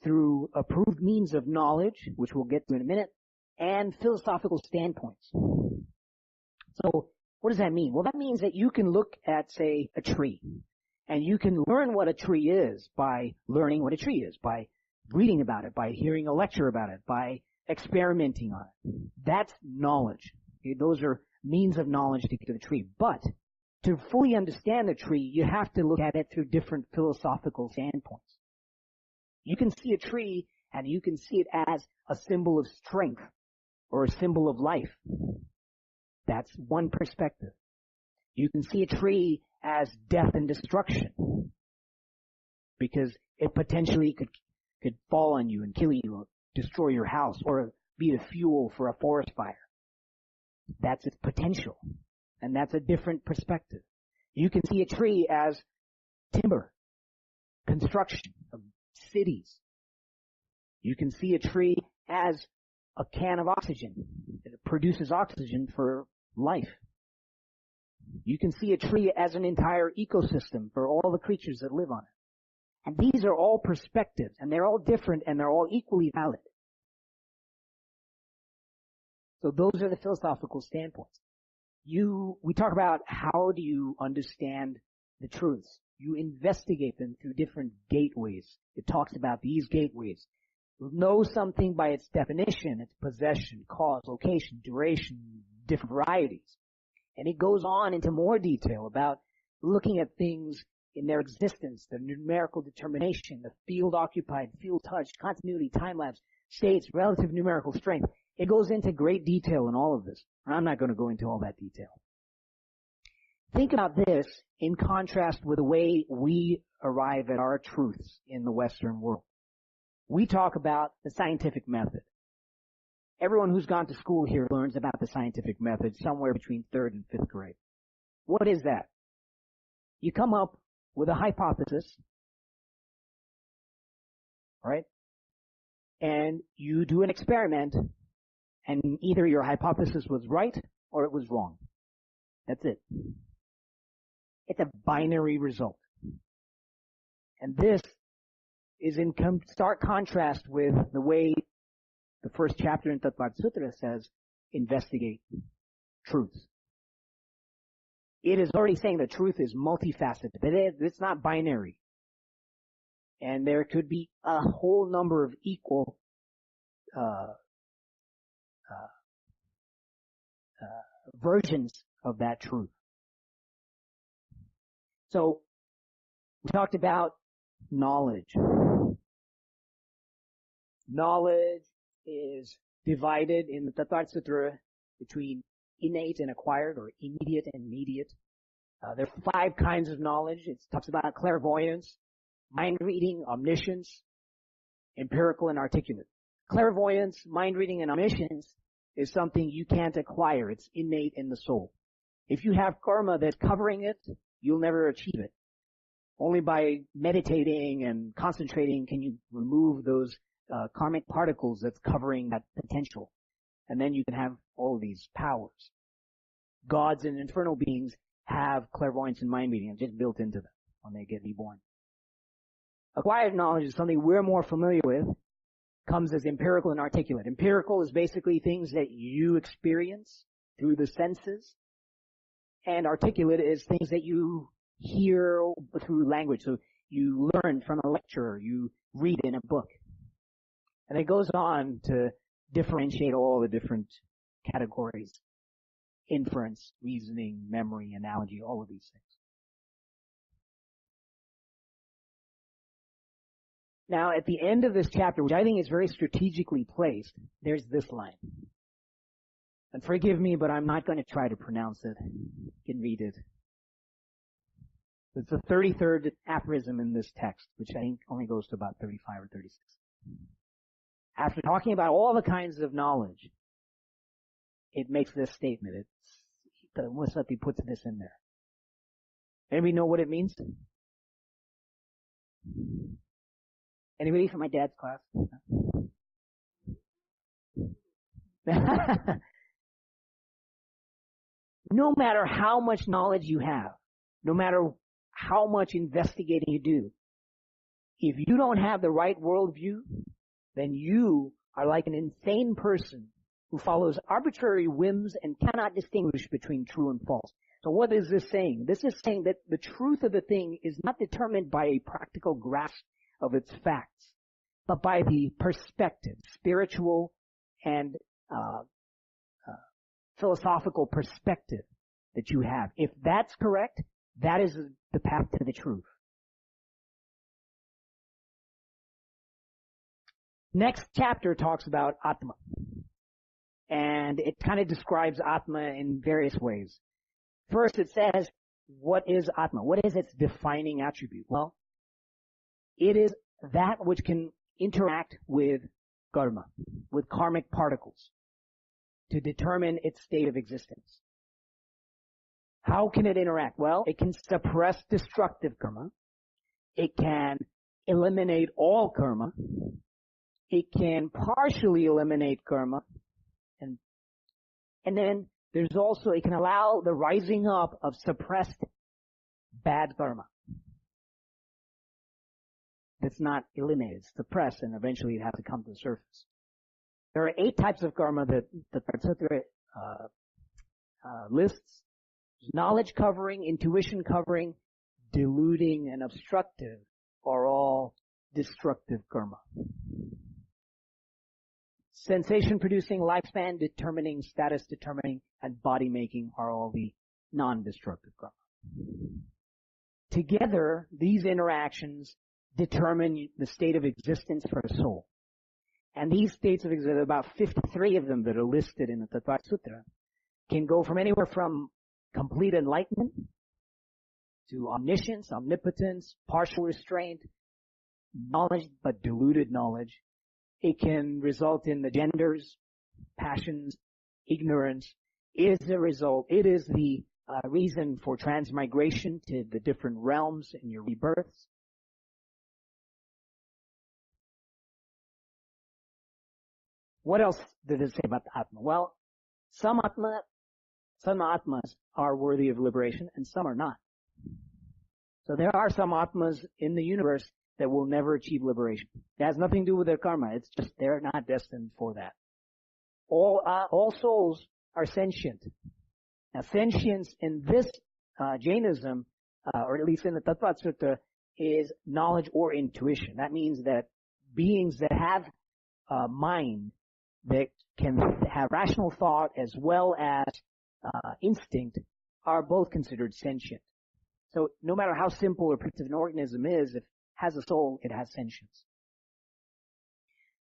through approved means of knowledge, which we'll get to in a minute, and philosophical standpoints. So what does that mean? Well, that means that you can look at, say, a tree, and you can learn what a tree is by learning what a tree is, by reading about it, by hearing a lecture about it, by experimenting on it. That's knowledge. Okay, those are means of knowledge to get to the tree. But to fully understand the tree, you have to look at it through different philosophical standpoints. You can see a tree and you can see it as a symbol of strength or a symbol of life. That's one perspective. You can see a tree as death and destruction because it potentially could fall on you and kill you, destroy your house, or be the fuel for a forest fire. That's its potential, and that's a different perspective. You can see a tree as timber, construction of cities. You can see a tree as a can of oxygen. It produces oxygen for life. You can see a tree as an entire ecosystem for all the creatures that live on it. And these are all perspectives, and they're all different, and they're all equally valid. So those are the philosophical standpoints. We talk about how do you understand the truths. You investigate them through different gateways. It talks about these gateways. Know something by its definition, its possession, cause, location, duration, different varieties. And it goes on into more detail about looking at things in their existence, the numerical determination, the field occupied, field touched, continuity, time-lapse, states, relative numerical strength. It goes into great detail in all of this. I'm not going to go into all that detail. Think about this in contrast with the way we arrive at our truths in the Western world. we talk about the scientific method. Everyone who's gone to school here learns about the scientific method somewhere between 3rd and 5th grade. What is that? You come up with a hypothesis, right? And you do an experiment, and either your hypothesis was right or it was wrong. That's it. It's a binary result. And this is in stark contrast with the way the first chapter in Tattvarth Sutra says, investigate truths. It is already saying that truth is multifaceted, but it's not binary. And there could be a whole number of equal versions of that truth. So, we talked about knowledge. Knowledge is divided in the Tattvarth Sutra between innate and acquired, or immediate and mediate. There are 5 kinds of knowledge. It talks about clairvoyance, mind reading, omniscience, empirical, and articulate. Clairvoyance, mind reading, and omniscience is something you can't acquire. It's innate in the soul. If you have karma that's covering it, you'll never achieve it. Only by meditating and concentrating can you remove those karmic particles that's covering that potential. And then you can have all these powers. Gods and infernal beings have clairvoyance and mind reading. It's just built into them when they get reborn. Acquired knowledge is something we're more familiar with. Comes as empirical and articulate. Empirical is basically things that you experience through the senses. And articulate is things that you hear through language. So you learn from a lecture, you read in a book. And it goes on to differentiate all the different categories. Inference, reasoning, memory, analogy, all of these things. Now, at the end of this chapter, which I think is very strategically placed, there's this line. And forgive me, but I'm not going to try to pronounce it. You can read it. It's the 33rd aphorism in this text, which I think only goes to about 35 or 36. After talking about all the kinds of knowledge, it makes this statement. He puts this in there. Anybody know what it means? Anybody from my dad's class? No matter how much knowledge you have, no matter how much investigating you do, if you don't have the right worldview, then you are like an insane person who follows arbitrary whims and cannot distinguish between true and false. So what is this saying? This is saying that the truth of the thing is not determined by a practical grasp of its facts, but by the perspective, spiritual and philosophical perspective that you have. If that's correct, that is the path to the truth. Next chapter talks about Atma. And it kind of describes Atma in various ways. First, it says, what is Atma? What is its defining attribute? Well, it is that which can interact with karma, with karmic particles, to determine its state of existence. How can it interact? Well, it can suppress destructive karma. It can eliminate all karma. It can partially eliminate karma. And then there's also, it can allow the rising up of suppressed bad karma. That's not eliminated, it's suppressed, and eventually it has to come to the surface. There are 8 types of karma that the Tattvarth Sutra lists. Knowledge covering, intuition covering, deluding, and obstructive are all destructive karma. Sensation producing, lifespan determining, status determining, and body making are all the non-destructive karma. Together, these interactions determine the state of existence for a soul. And these states of existence, about 53 of them that are listed in the Tattvarth Sutra, can go from anywhere from complete enlightenment to omniscience, omnipotence, partial restraint, knowledge, but diluted knowledge. It can result in the genders, passions, ignorance. It is the reason for transmigration to the different realms in your rebirths. What else did it say about the Atma? Well, some Atmas are worthy of liberation and some are not. So there are some Atmas in the universe that will never achieve liberation. It has nothing to do with their karma. It's just they're not destined for that. All souls are sentient. Now, sentience in this Jainism, or at least in the Tattvarth Sutra, is knowledge or intuition. That means that beings that have a mind, that can have rational thought as well as instinct, are both considered sentient. So no matter how simple or primitive an organism is, if it has a soul, it has sentience.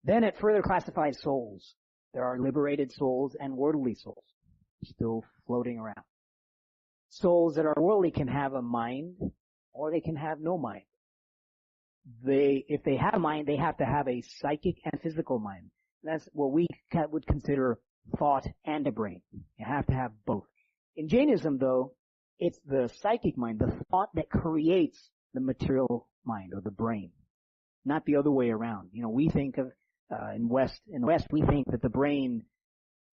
Then it further classifies souls. There are liberated souls and worldly souls still floating around. Souls that are worldly can have a mind or they can have no mind. If they have a mind, they have to have a psychic and physical mind. That's what we would consider thought and a brain. You have to have both. In Jainism, though, it's the psychic mind, the thought that creates the material mind or the brain, not the other way around. You know, we think of in the West, we think that the brain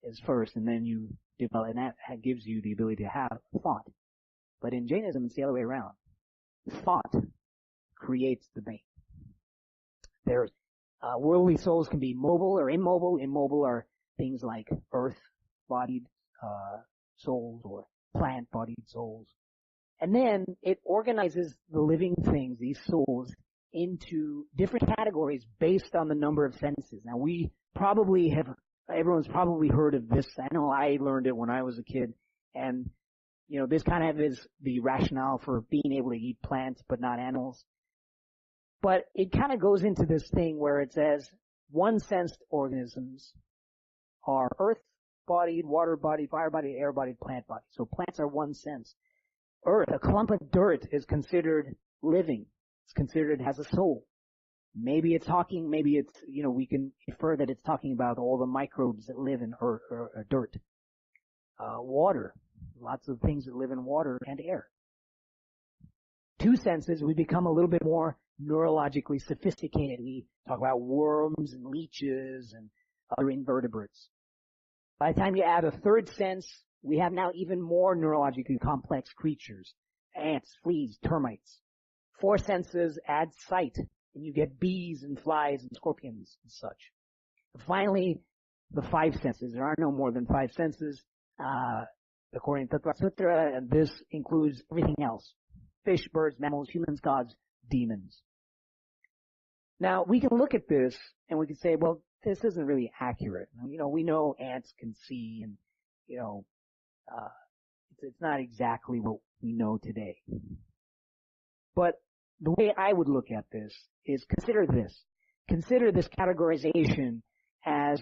is first, and then you develop, and that gives you the ability to have thought. But in Jainism, it's the other way around. Thought creates the brain. There's worldly souls can be mobile or immobile. Immobile are things like earth-bodied souls or plant-bodied souls. And then it organizes the living things, these souls, into different categories based on the number of senses. Now, everyone's probably heard of this. I know I learned it when I was a kid. And, you know, this kind of is the rationale for being able to eat plants but not animals. But it kind of goes into this thing where it says one-sensed organisms are earth-bodied, water-bodied, fire-bodied, air-bodied, plant-bodied. So plants are one sense. Earth, a clump of dirt, is considered living. It's considered has a soul. Maybe it's we can infer that it's talking about all the microbes that live in earth or dirt. Water, lots of things that live in water and air. Two senses, we become a little bit more neurologically sophisticated. We talk about worms and leeches and other invertebrates. By the time you add a third sense, we have now even more neurologically complex creatures. Ants, fleas, termites. Four senses add sight, and you get bees and flies and scorpions and such. Finally, the five senses. There are no more than five senses, according to Tattvarth Sutra, and this includes everything else. Fish, birds, mammals, humans, gods, demons. Now, we can look at this and we can say, well, this isn't really accurate. You know, we know ants can see and, it's not exactly what we know today. But the way I would look at this is consider this. Consider this categorization as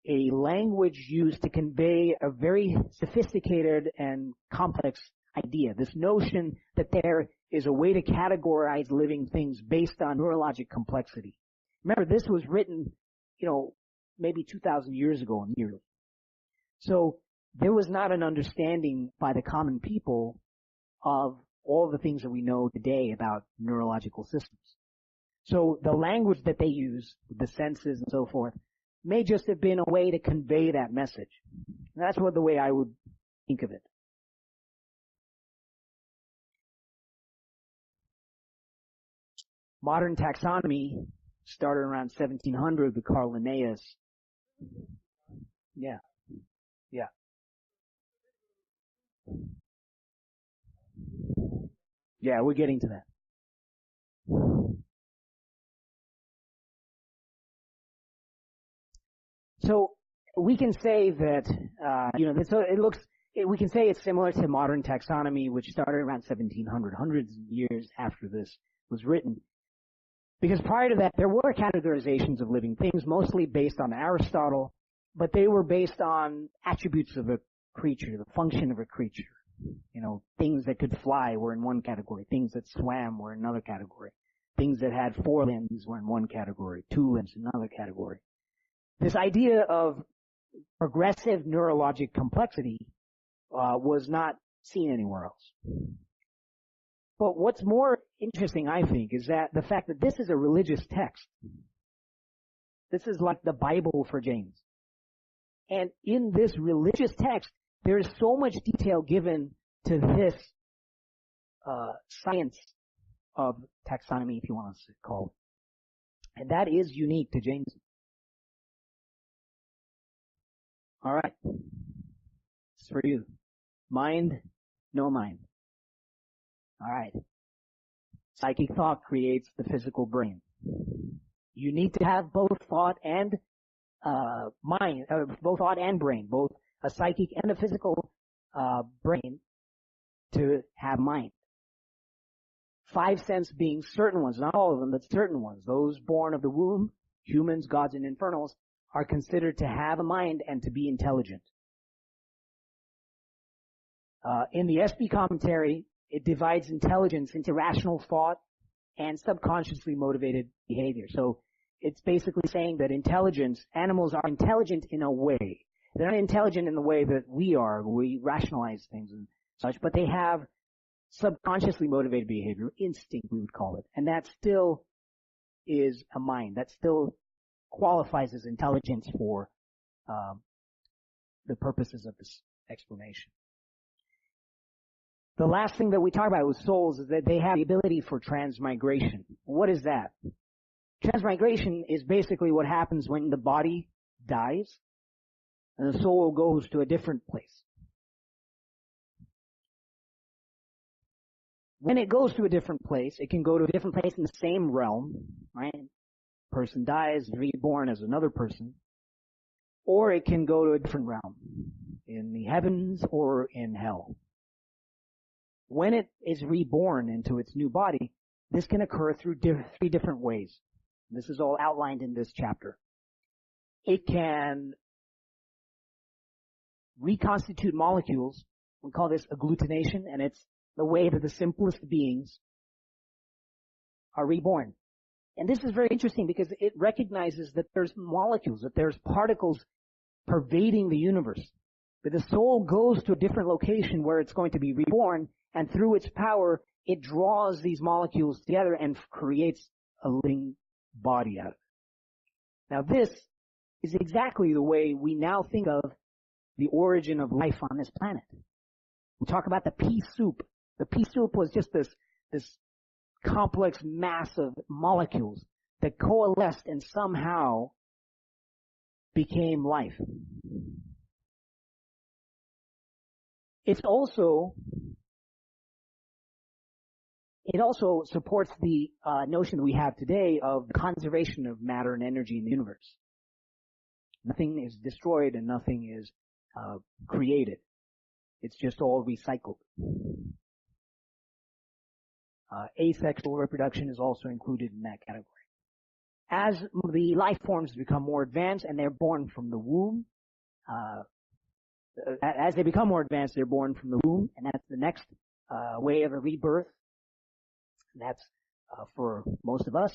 a language used to convey a very sophisticated and complex idea. This notion that there is a way to categorize living things based on neurologic complexity. Remember, this was written, maybe 2,000 years ago nearly. So there was not an understanding by the common people of all the things that we know today about neurological systems. So the language that they use, the senses and so forth, may just have been a way to convey that message. That's the way I would think of it. Modern taxonomy started around 1700 with Carl Linnaeus. Yeah. Yeah, we're getting to that. So we can say that, we can say it's similar to modern taxonomy, which started around 1700, hundreds of years after this was written. Because prior to that, there were categorizations of living things, mostly based on Aristotle, but they were based on attributes of a creature, the function of a creature. Things that could fly were in one category. Things that swam were in another category. things that had 4 limbs were in one category, 2 limbs in another category. This idea of progressive neurologic complexity was not seen anywhere else. But what's more interesting, I think, is that the fact that this is a religious text. This is like the Bible for Jains. And in this religious text, there is so much detail given to this science of taxonomy, if you want to call it. And that is unique to Jainism. All right. It's for you. Mind, no mind. All right. Psychic thought creates the physical brain. You need to have both thought and mind, both thought and brain, both a psychic and a physical brain to have mind. 5 sense being certain ones, not all of them, but certain ones. Those born of the womb, humans, gods, and infernals, are considered to have a mind and to be intelligent. In the SB commentary, it divides intelligence into rational thought and subconsciously motivated behavior. So it's basically saying that animals are intelligent in a way. They're not intelligent in the way that we are. We rationalize things and such, but they have subconsciously motivated behavior, instinct we would call it. And that still is a mind. That still qualifies as intelligence for the purposes of this explanation. The last thing that we talk about with souls is that they have the ability for transmigration. What is that? Transmigration is basically what happens when the body dies and the soul goes to a different place. When it goes to a different place, it can go to a different place in the same realm, right? Person dies, reborn as another person. Or it can go to a different realm, in the heavens or in hell. When it is reborn into its new body, this can occur through 3 different ways. This is all outlined in this chapter. It can reconstitute molecules. We call this agglutination, and it's the way that the simplest beings are reborn. And this is very interesting because it recognizes that there's molecules, that there's particles pervading the universe. But the soul goes to a different location where it's going to be reborn, and through its power, it draws these molecules together and creates a living body out of it. Now this is exactly the way we now think of the origin of life on this planet. We talk about the pea soup. The pea soup was just this complex mass of molecules that coalesced and somehow became life. It also supports the notion that we have today of the conservation of matter and energy in the universe. Nothing is destroyed and nothing is created. It's just all recycled. Asexual reproduction is also included in that category. As the life forms become more advanced and they're born from the womb, as they become more advanced, they're born from the womb, and that's the next way of a rebirth. That's for most of us.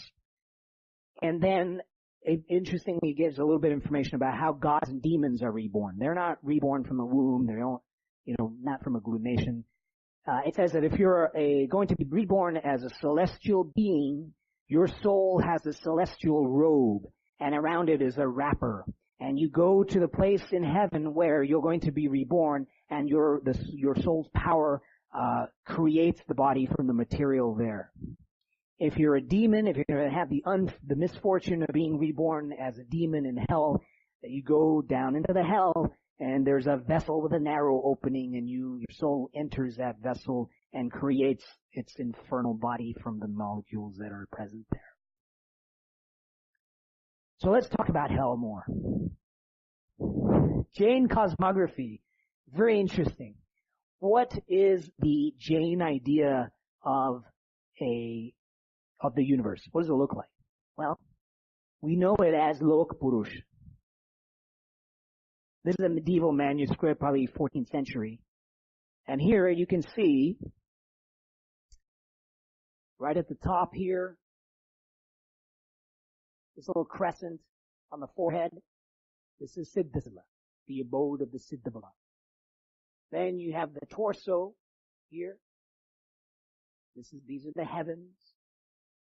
And then it interestingly gives a little bit of information about how gods and demons are reborn. They're not reborn from the womb. They don't, not from agglutination. It says that if you're going to be reborn as a celestial being, your soul has a celestial robe, and around it is a wrapper. And you go to the place in heaven where you're going to be reborn, and your soul's power creates the body from the material there. If you're a demon, if you're going to have the misfortune of being reborn as a demon in hell, that you go down into the hell, and there's a vessel with a narrow opening, and your soul enters that vessel and creates its infernal body from the molecules that are present there. So let's talk about hell more. Jain cosmography, very interesting. What is the Jain idea of the universe? What does it look like? Well, we know it as Lok Purush. This is a medieval manuscript, probably 14th century. And here you can see, right at the top here, this little crescent on the forehead, this is Siddhisala, the abode of the Siddhavala. Then you have the torso here. These are the heavens.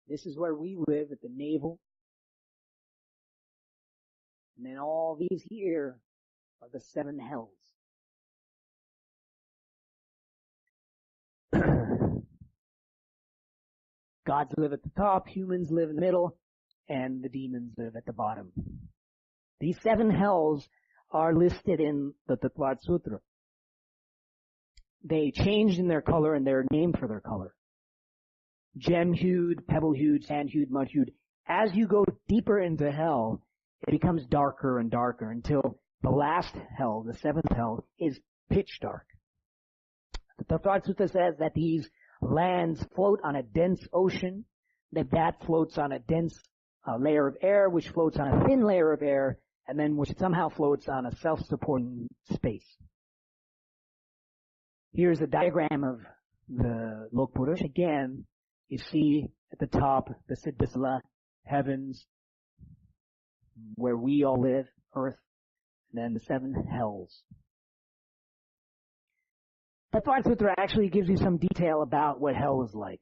This is where we live, at the navel. And then all these here are the 7 hells. Gods live at the top, humans live in the middle, and the demons live at the bottom. These 7 hells are listed in the Tattvarth Sutra. They changed in their color and they're named for their color. Gem-hued, pebble-hued, sand-hued, mud-hued. As you go deeper into hell, it becomes darker and darker until the last hell, the 7th hell, is pitch dark. The Tattvarth Sutra says that these lands float on a dense ocean, that floats on a dense layer of air, which floats on a thin layer of air, and then which somehow floats on a self-supporting space. Here's a diagram of the Lokpurush. Again, you see at the top the Siddhisala, heavens, where we all live, earth, and then the 7 hells. Tattvarth Sutra actually gives you some detail about what hell is like.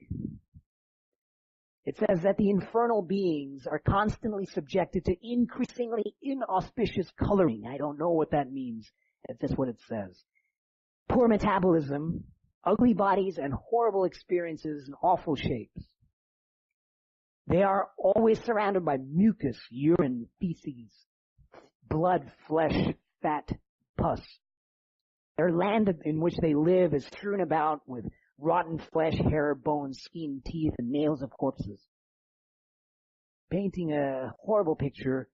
It says that the infernal beings are constantly subjected to increasingly inauspicious coloring. I don't know what that means. That's just what it says. Poor metabolism, ugly bodies, and horrible experiences in awful shapes. They are always surrounded by mucus, urine, feces, blood, flesh, fat, pus. Their land in which they live is strewn about with rotten flesh, hair, bones, skin, teeth, and nails of corpses. Painting a horrible picture,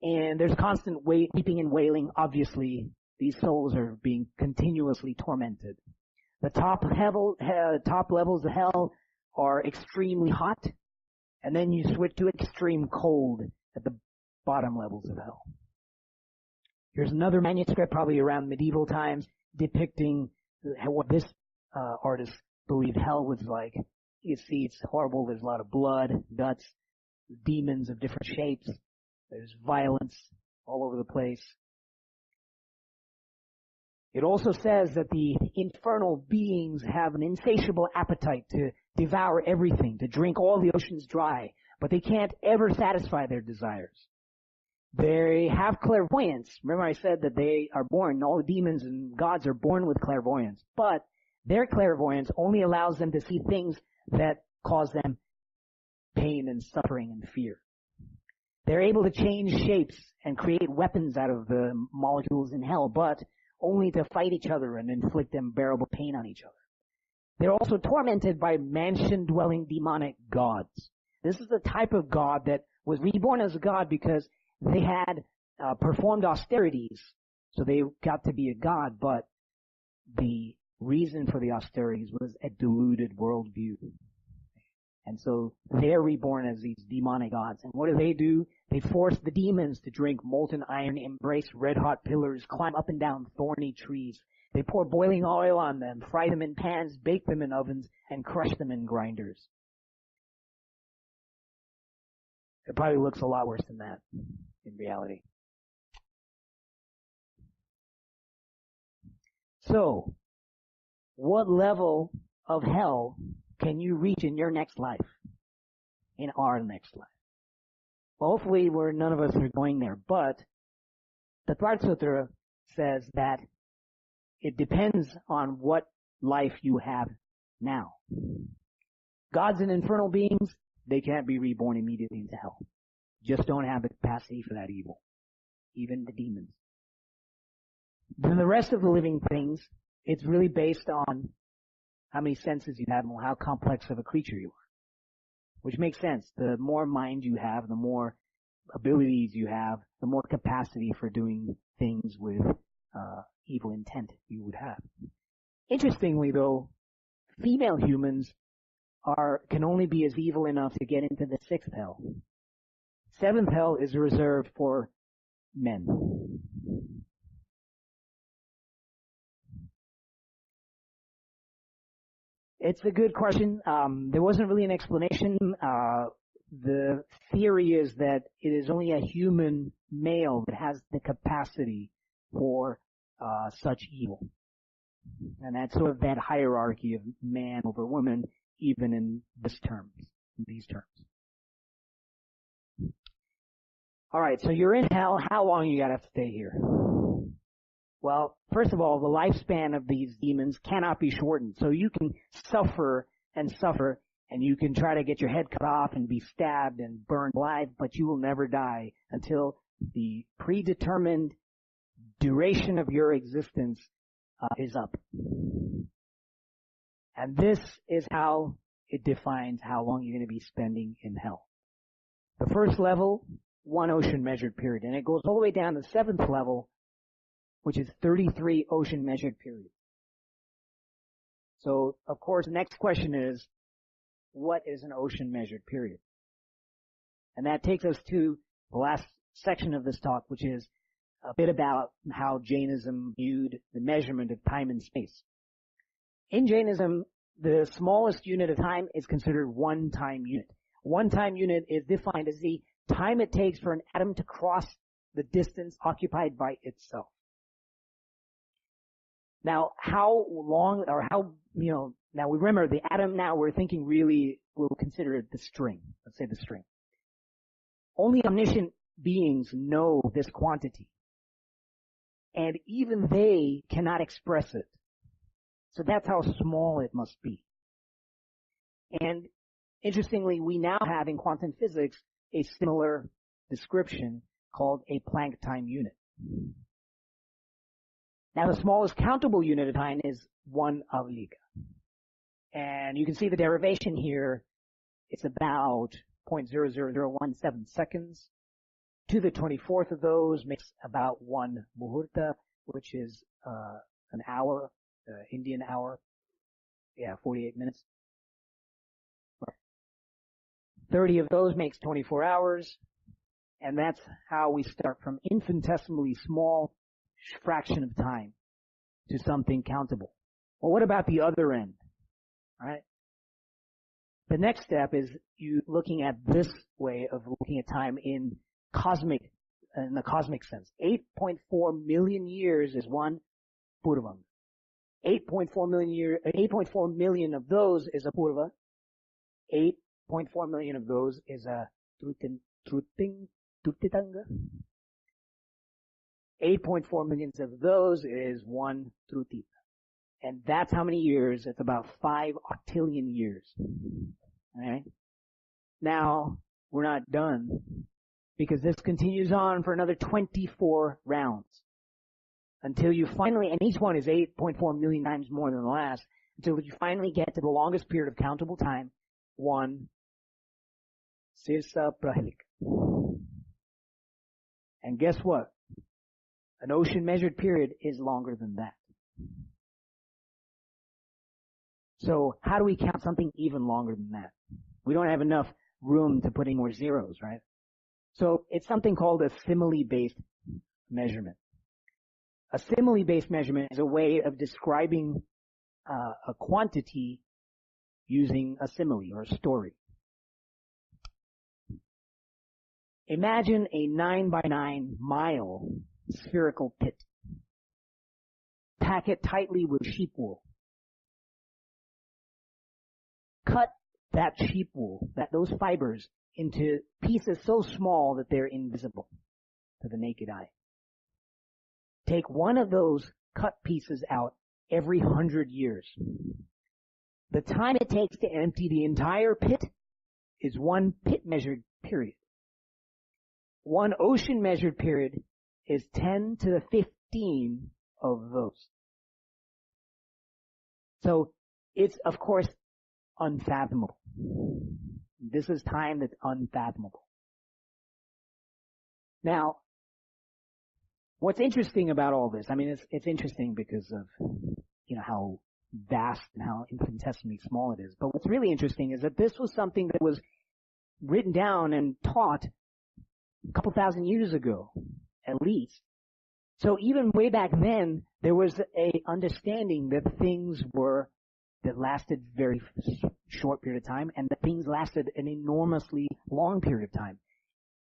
and there's constant weeping and wailing. Obviously, these souls are being continuously tormented. The top levels of hell are extremely hot, and then you switch to extreme cold at the bottom levels of hell. Here's another manuscript, probably around medieval times, depicting what this artist believed hell was like. You can see it's horrible. There's a lot of blood, guts, demons of different shapes. There's violence all over the place. It also says that the infernal beings have an insatiable appetite to devour everything, to drink all the oceans dry, but they can't ever satisfy their desires. They have clairvoyance. Remember I said that they are born, all the demons and gods are born with clairvoyance, but their clairvoyance only allows them to see things that cause them pain and suffering and fear. They're able to change shapes and create weapons out of the molecules in hell, but only to fight each other and inflict unbearable pain on each other. They're also tormented by mansion-dwelling demonic gods. This is the type of god that was reborn as a god because they had performed austerities, so they got to be a god, but the reason for the austerities was a deluded worldview. And so they're reborn as these demonic gods. And what do? They force the demons to drink molten iron, embrace red-hot pillars, climb up and down thorny trees. They pour boiling oil on them, fry them in pans, bake them in ovens, and crush them in grinders. It probably looks a lot worse than that in reality. So, what level of hell can you reach in your next life? In our next life? Well, hopefully none of us are going there, but the Tattvarth Sutra says that it depends on what life you have now. Gods and infernal beings, they can't be reborn immediately into hell. Just don't have the capacity for that evil. Even the demons. Then the rest of the living things, it's really based on how many senses you have and how complex of a creature you are. Which makes sense. The more mind you have, the more abilities you have, the more capacity for doing things with evil intent you would have. Interestingly though, female humans can only be as evil enough to get into the 6th hell. 7th hell is reserved for men. It's a good question. There wasn't really an explanation. the theory is that it is only a human male that has the capacity for such evil. And that's sort of that hierarchy of man over woman, even in these terms. All right, so you're in hell. How long you gotta stay here? Well, first of all, the lifespan of these demons cannot be shortened. So you can suffer, and you can try to get your head cut off and be stabbed and burned alive, but you will never die until the predetermined duration of your existence is up. And this is how it defines how long you're going to be spending in hell. The first level, 1 ocean measured period, and it goes all the way down to the 7th level, which is 33 ocean measured periods. So, of course, the next question is, what is an ocean measured period? And that takes us to the last section of this talk, which is a bit about how Jainism viewed the measurement of time and space. In Jainism, the smallest unit of time is considered one time unit. One time unit is defined as the time it takes for an atom to cross the distance occupied by itself. Now, how long, or how, now remember the atom now we're thinking really, we'll consider it the string. Let's say the string. Only omniscient beings know this quantity. And even they cannot express it. So that's how small it must be. And interestingly, we now have in quantum physics a similar description called a Planck time unit. Now the smallest countable unit of time is 1 avliga. And you can see the derivation here. It's about 0.00017 seconds. To the 24th of those makes about 1 muhurta, which is an hour, Indian hour. 48 minutes. 30 of those makes 24 hours. And that's how we start from infinitesimally small fraction of time to something countable. Well, what about the other end? All right. The next step is you looking at this way of looking at time in the cosmic sense. 8.4 million years is one purvam. 8.4 million of those is a purva. 8.4 million of those is a trutitanga. 8.4 millions of those is 1 trutita. And that's how many years? It's about 5 octillion years. Alright? Now, we're not done, because this continues on for another 24 rounds. Until you finally, and each one is 8.4 million times more than the last, until you finally get to the longest period of countable time, 1 Sirsa Prahelik. And guess what? An ocean measured period is longer than that. So how do we count something even longer than that? We don't have enough room to put in more zeros, right? So it's something called a simile-based measurement. A simile-based measurement is a way of describing a quantity using a simile or a story. Imagine a 9 by 9 mile spherical pit. Pack it tightly with sheep wool. Cut that sheep wool, those fibers, into pieces so small that they're invisible to the naked eye. Take one of those cut pieces out every 100 years. The time it takes to empty the entire pit is 1 pit measured period. 1 ocean measured period is 10 to the 15 of those. So it's, of course, unfathomable. This is time that's unfathomable. Now, what's interesting about all this, I mean, it's interesting because of, how vast and how infinitesimally small it is. But what's really interesting is that this was something that was written down and taught a couple thousand years ago, at least. So even way back then, there was a understanding that things were that lasted very short period of time, and the things lasted an enormously long period of time.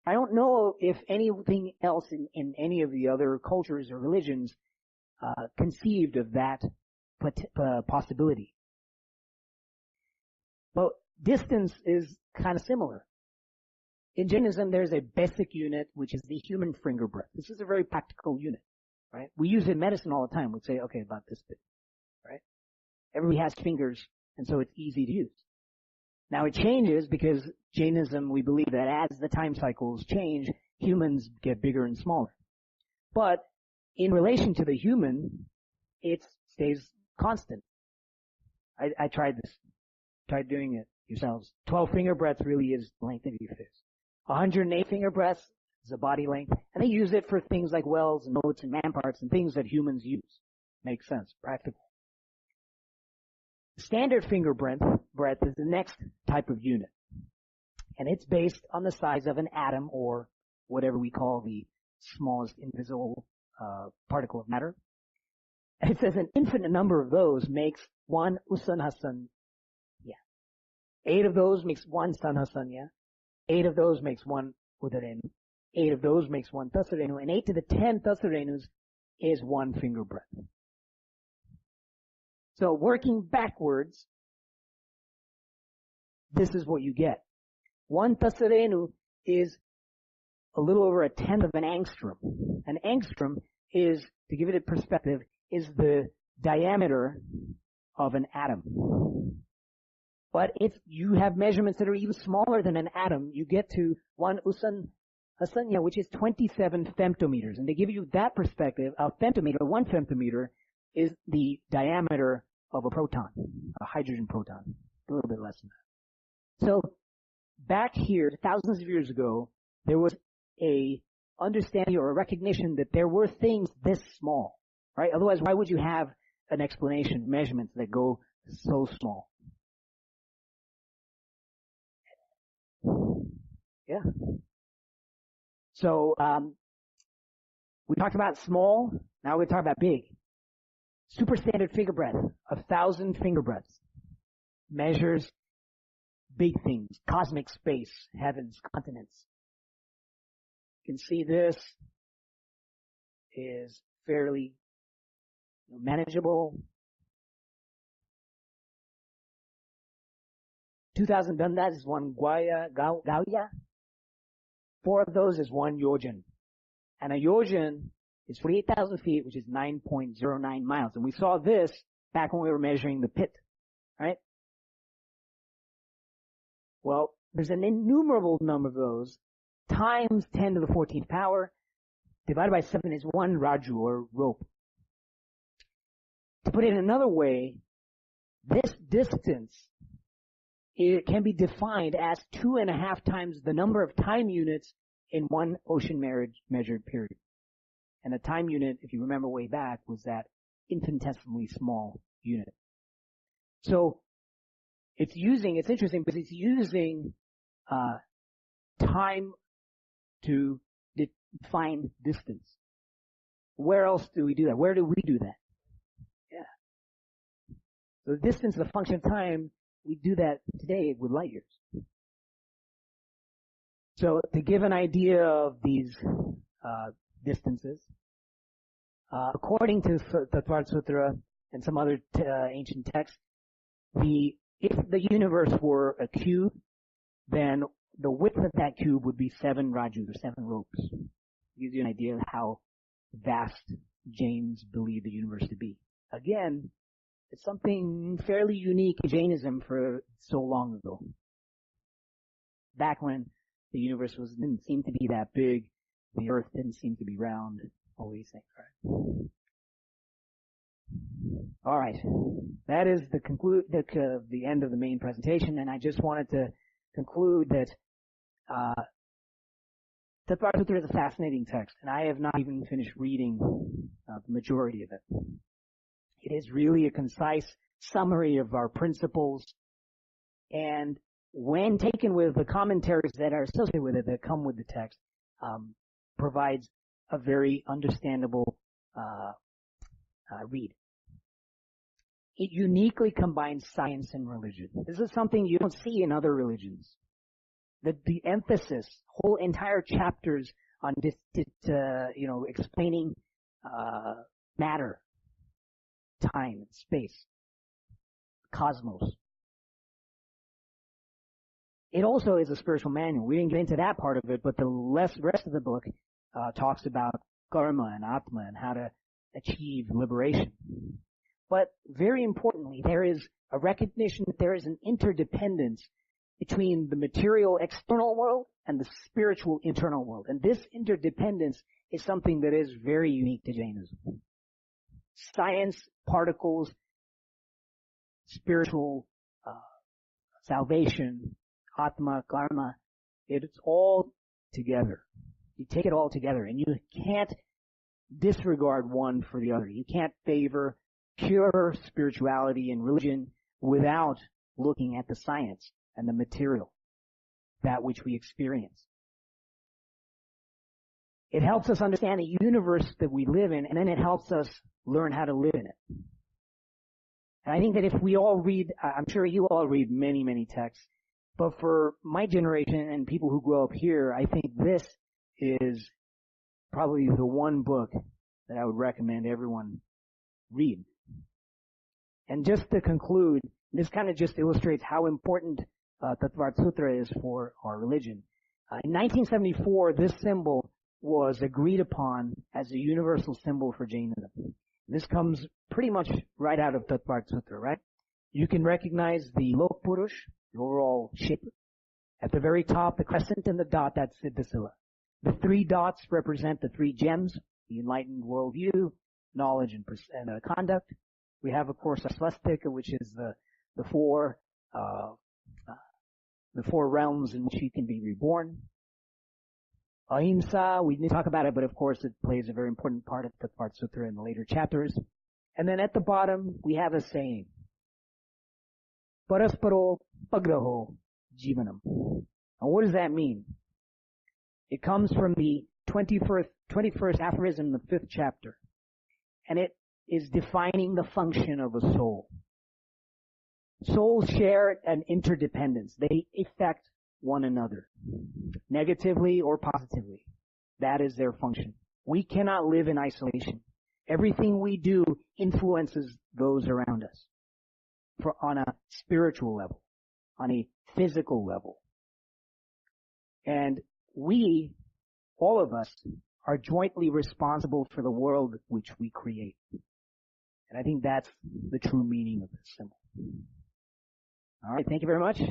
I don't know if anything else in any of the other cultures or religions conceived of that possibility. But distance is kind of similar. In Jainism, there's a basic unit, which is the human finger breadth. This is a very practical unit, right? We use it in medicine all the time. We say, okay, about this bit, right? Everybody has fingers, and so it's easy to use. Now it changes because Jainism, we believe that as the time cycles change, humans get bigger and smaller. But in relation to the human, it stays constant. I tried this. Tried doing it yourselves. 12 finger breadths really is the length of your fist. 108 finger breadths is a body length, and they use it for things like wells and moats and ramparts and things that humans use. Makes sense, practical. Standard finger breadth is the next type of unit, and it's based on the size of an atom, or whatever we call the smallest invisible particle of matter. And it says an infinite number of those makes one usanhasanya. 8 of those makes one sanhasanya. 8 of those makes one udarenu. 8 of those makes one tasarenu. And 8 to the 10 tasarenus is one finger breadth. So working backwards, this is what you get. One tasarenu is a little over a tenth of an angstrom. An angstrom is, to give it a perspective, is the diameter of an atom. But if you have measurements that are even smaller than an atom, you get to one usanhasanya, which is 27 femtometers. And they give you that perspective. A femtometer, 1 femtometer, is the diameter of a proton, a hydrogen proton, a little bit less than that. So back here, thousands of years ago, there was a understanding or a recognition that there were things this small, right? Otherwise, why would you have an explanation, measurements that go so small? Yeah. So we talked about small. Now we talk about big. Super standard finger breadth, 1,000 finger breadths, measures big things, cosmic space, heavens, continents. You can see this is fairly manageable. 2,000 dandas is one gauya. 4 of those is 1 yojan. And a yojan is 48,000 feet, which is 9.09 miles. And we saw this back when we were measuring the pit, right? Well, there's an innumerable number of those, times 10 to the 14th power, divided by 7 is 1 raju, or rope. To put it another way, this distance, it can be defined as 2.5 times the number of time units in one ocean measured period. And a time unit, if you remember way back, was that infinitesimally small unit. So it's interesting because it's using time to define distance. Where else do we do that? Where do we do that? Yeah. So the distance is a function of time. We do that today with light years. So to give an idea of these distances, according to Tattvarth Sutra and some other ancient texts, if the universe were a cube, then the width of that cube would be 7 rajus, or 7 ropes. It gives you an idea of how vast Jains believe the universe to be. Again, it's something fairly unique in Jainism for so long ago. Back when the universe didn't seem to be that big, the earth didn't seem to be round, all these things, right? All right. That is the end of the main presentation, and I just wanted to conclude that Tattvarth Sutra is a fascinating text, and I have not even finished reading the majority of it. It is really a concise summary of our principles, and when taken with the commentaries that are associated with it, that come with the text, provides a very understandable read. it uniquely combines science and religion. This is something you don't see in other religions. The emphasis, whole entire chapters on this, explaining matter, time, and space, cosmos. It also is a spiritual manual. We didn't get into that part of it, but the rest of the book talks about karma and atma and how to achieve liberation. But very importantly, there is a recognition that there is an interdependence between the material external world and the spiritual internal world. And this interdependence is something that is very unique to Jainism. Science, particles, spiritual salvation, atma, karma, it's all together. You take it all together, and you can't disregard one for the other. You can't favor pure spirituality and religion without looking at the science and the material, that which we experience. It helps us understand the universe that we live in, and then it helps us learn how to live in it. And I think that if we all read, I'm sure you all read many, many texts, but for my generation and people who grow up here, I think this is probably the one book that I would recommend everyone read. And just to conclude, this kind of just illustrates how important Tattvarth Sutra is for our religion. In 1974, this symbol was agreed upon as a universal symbol for Jainism. This comes pretty much right out of Tattvarth Sutra, right? You can recognize the Lok Purush, the overall shape. At the very top, the crescent and the dot, that's Siddhasila. The three dots represent the three gems, the enlightened worldview, knowledge, and conduct. We have, of course, a swastika, which is the four realms in which you can be reborn. Ahimsa, we didn't talk about it, but of course it plays a very important part of the Tattvarth Sutra in the later chapters. And then at the bottom, we have a saying. Parasparo pagraho jivanam. Now what does that mean? It comes from the 21st aphorism in the 5th chapter. And it is defining the function of a soul. Souls share an interdependence. They affect one another, negatively or positively. That is their function. We cannot live in isolation. Everything we do influences those around us on a spiritual level, on a physical level. And we, all of us, are jointly responsible for the world which we create. And I think that's the true meaning of this symbol. All right, thank you very much.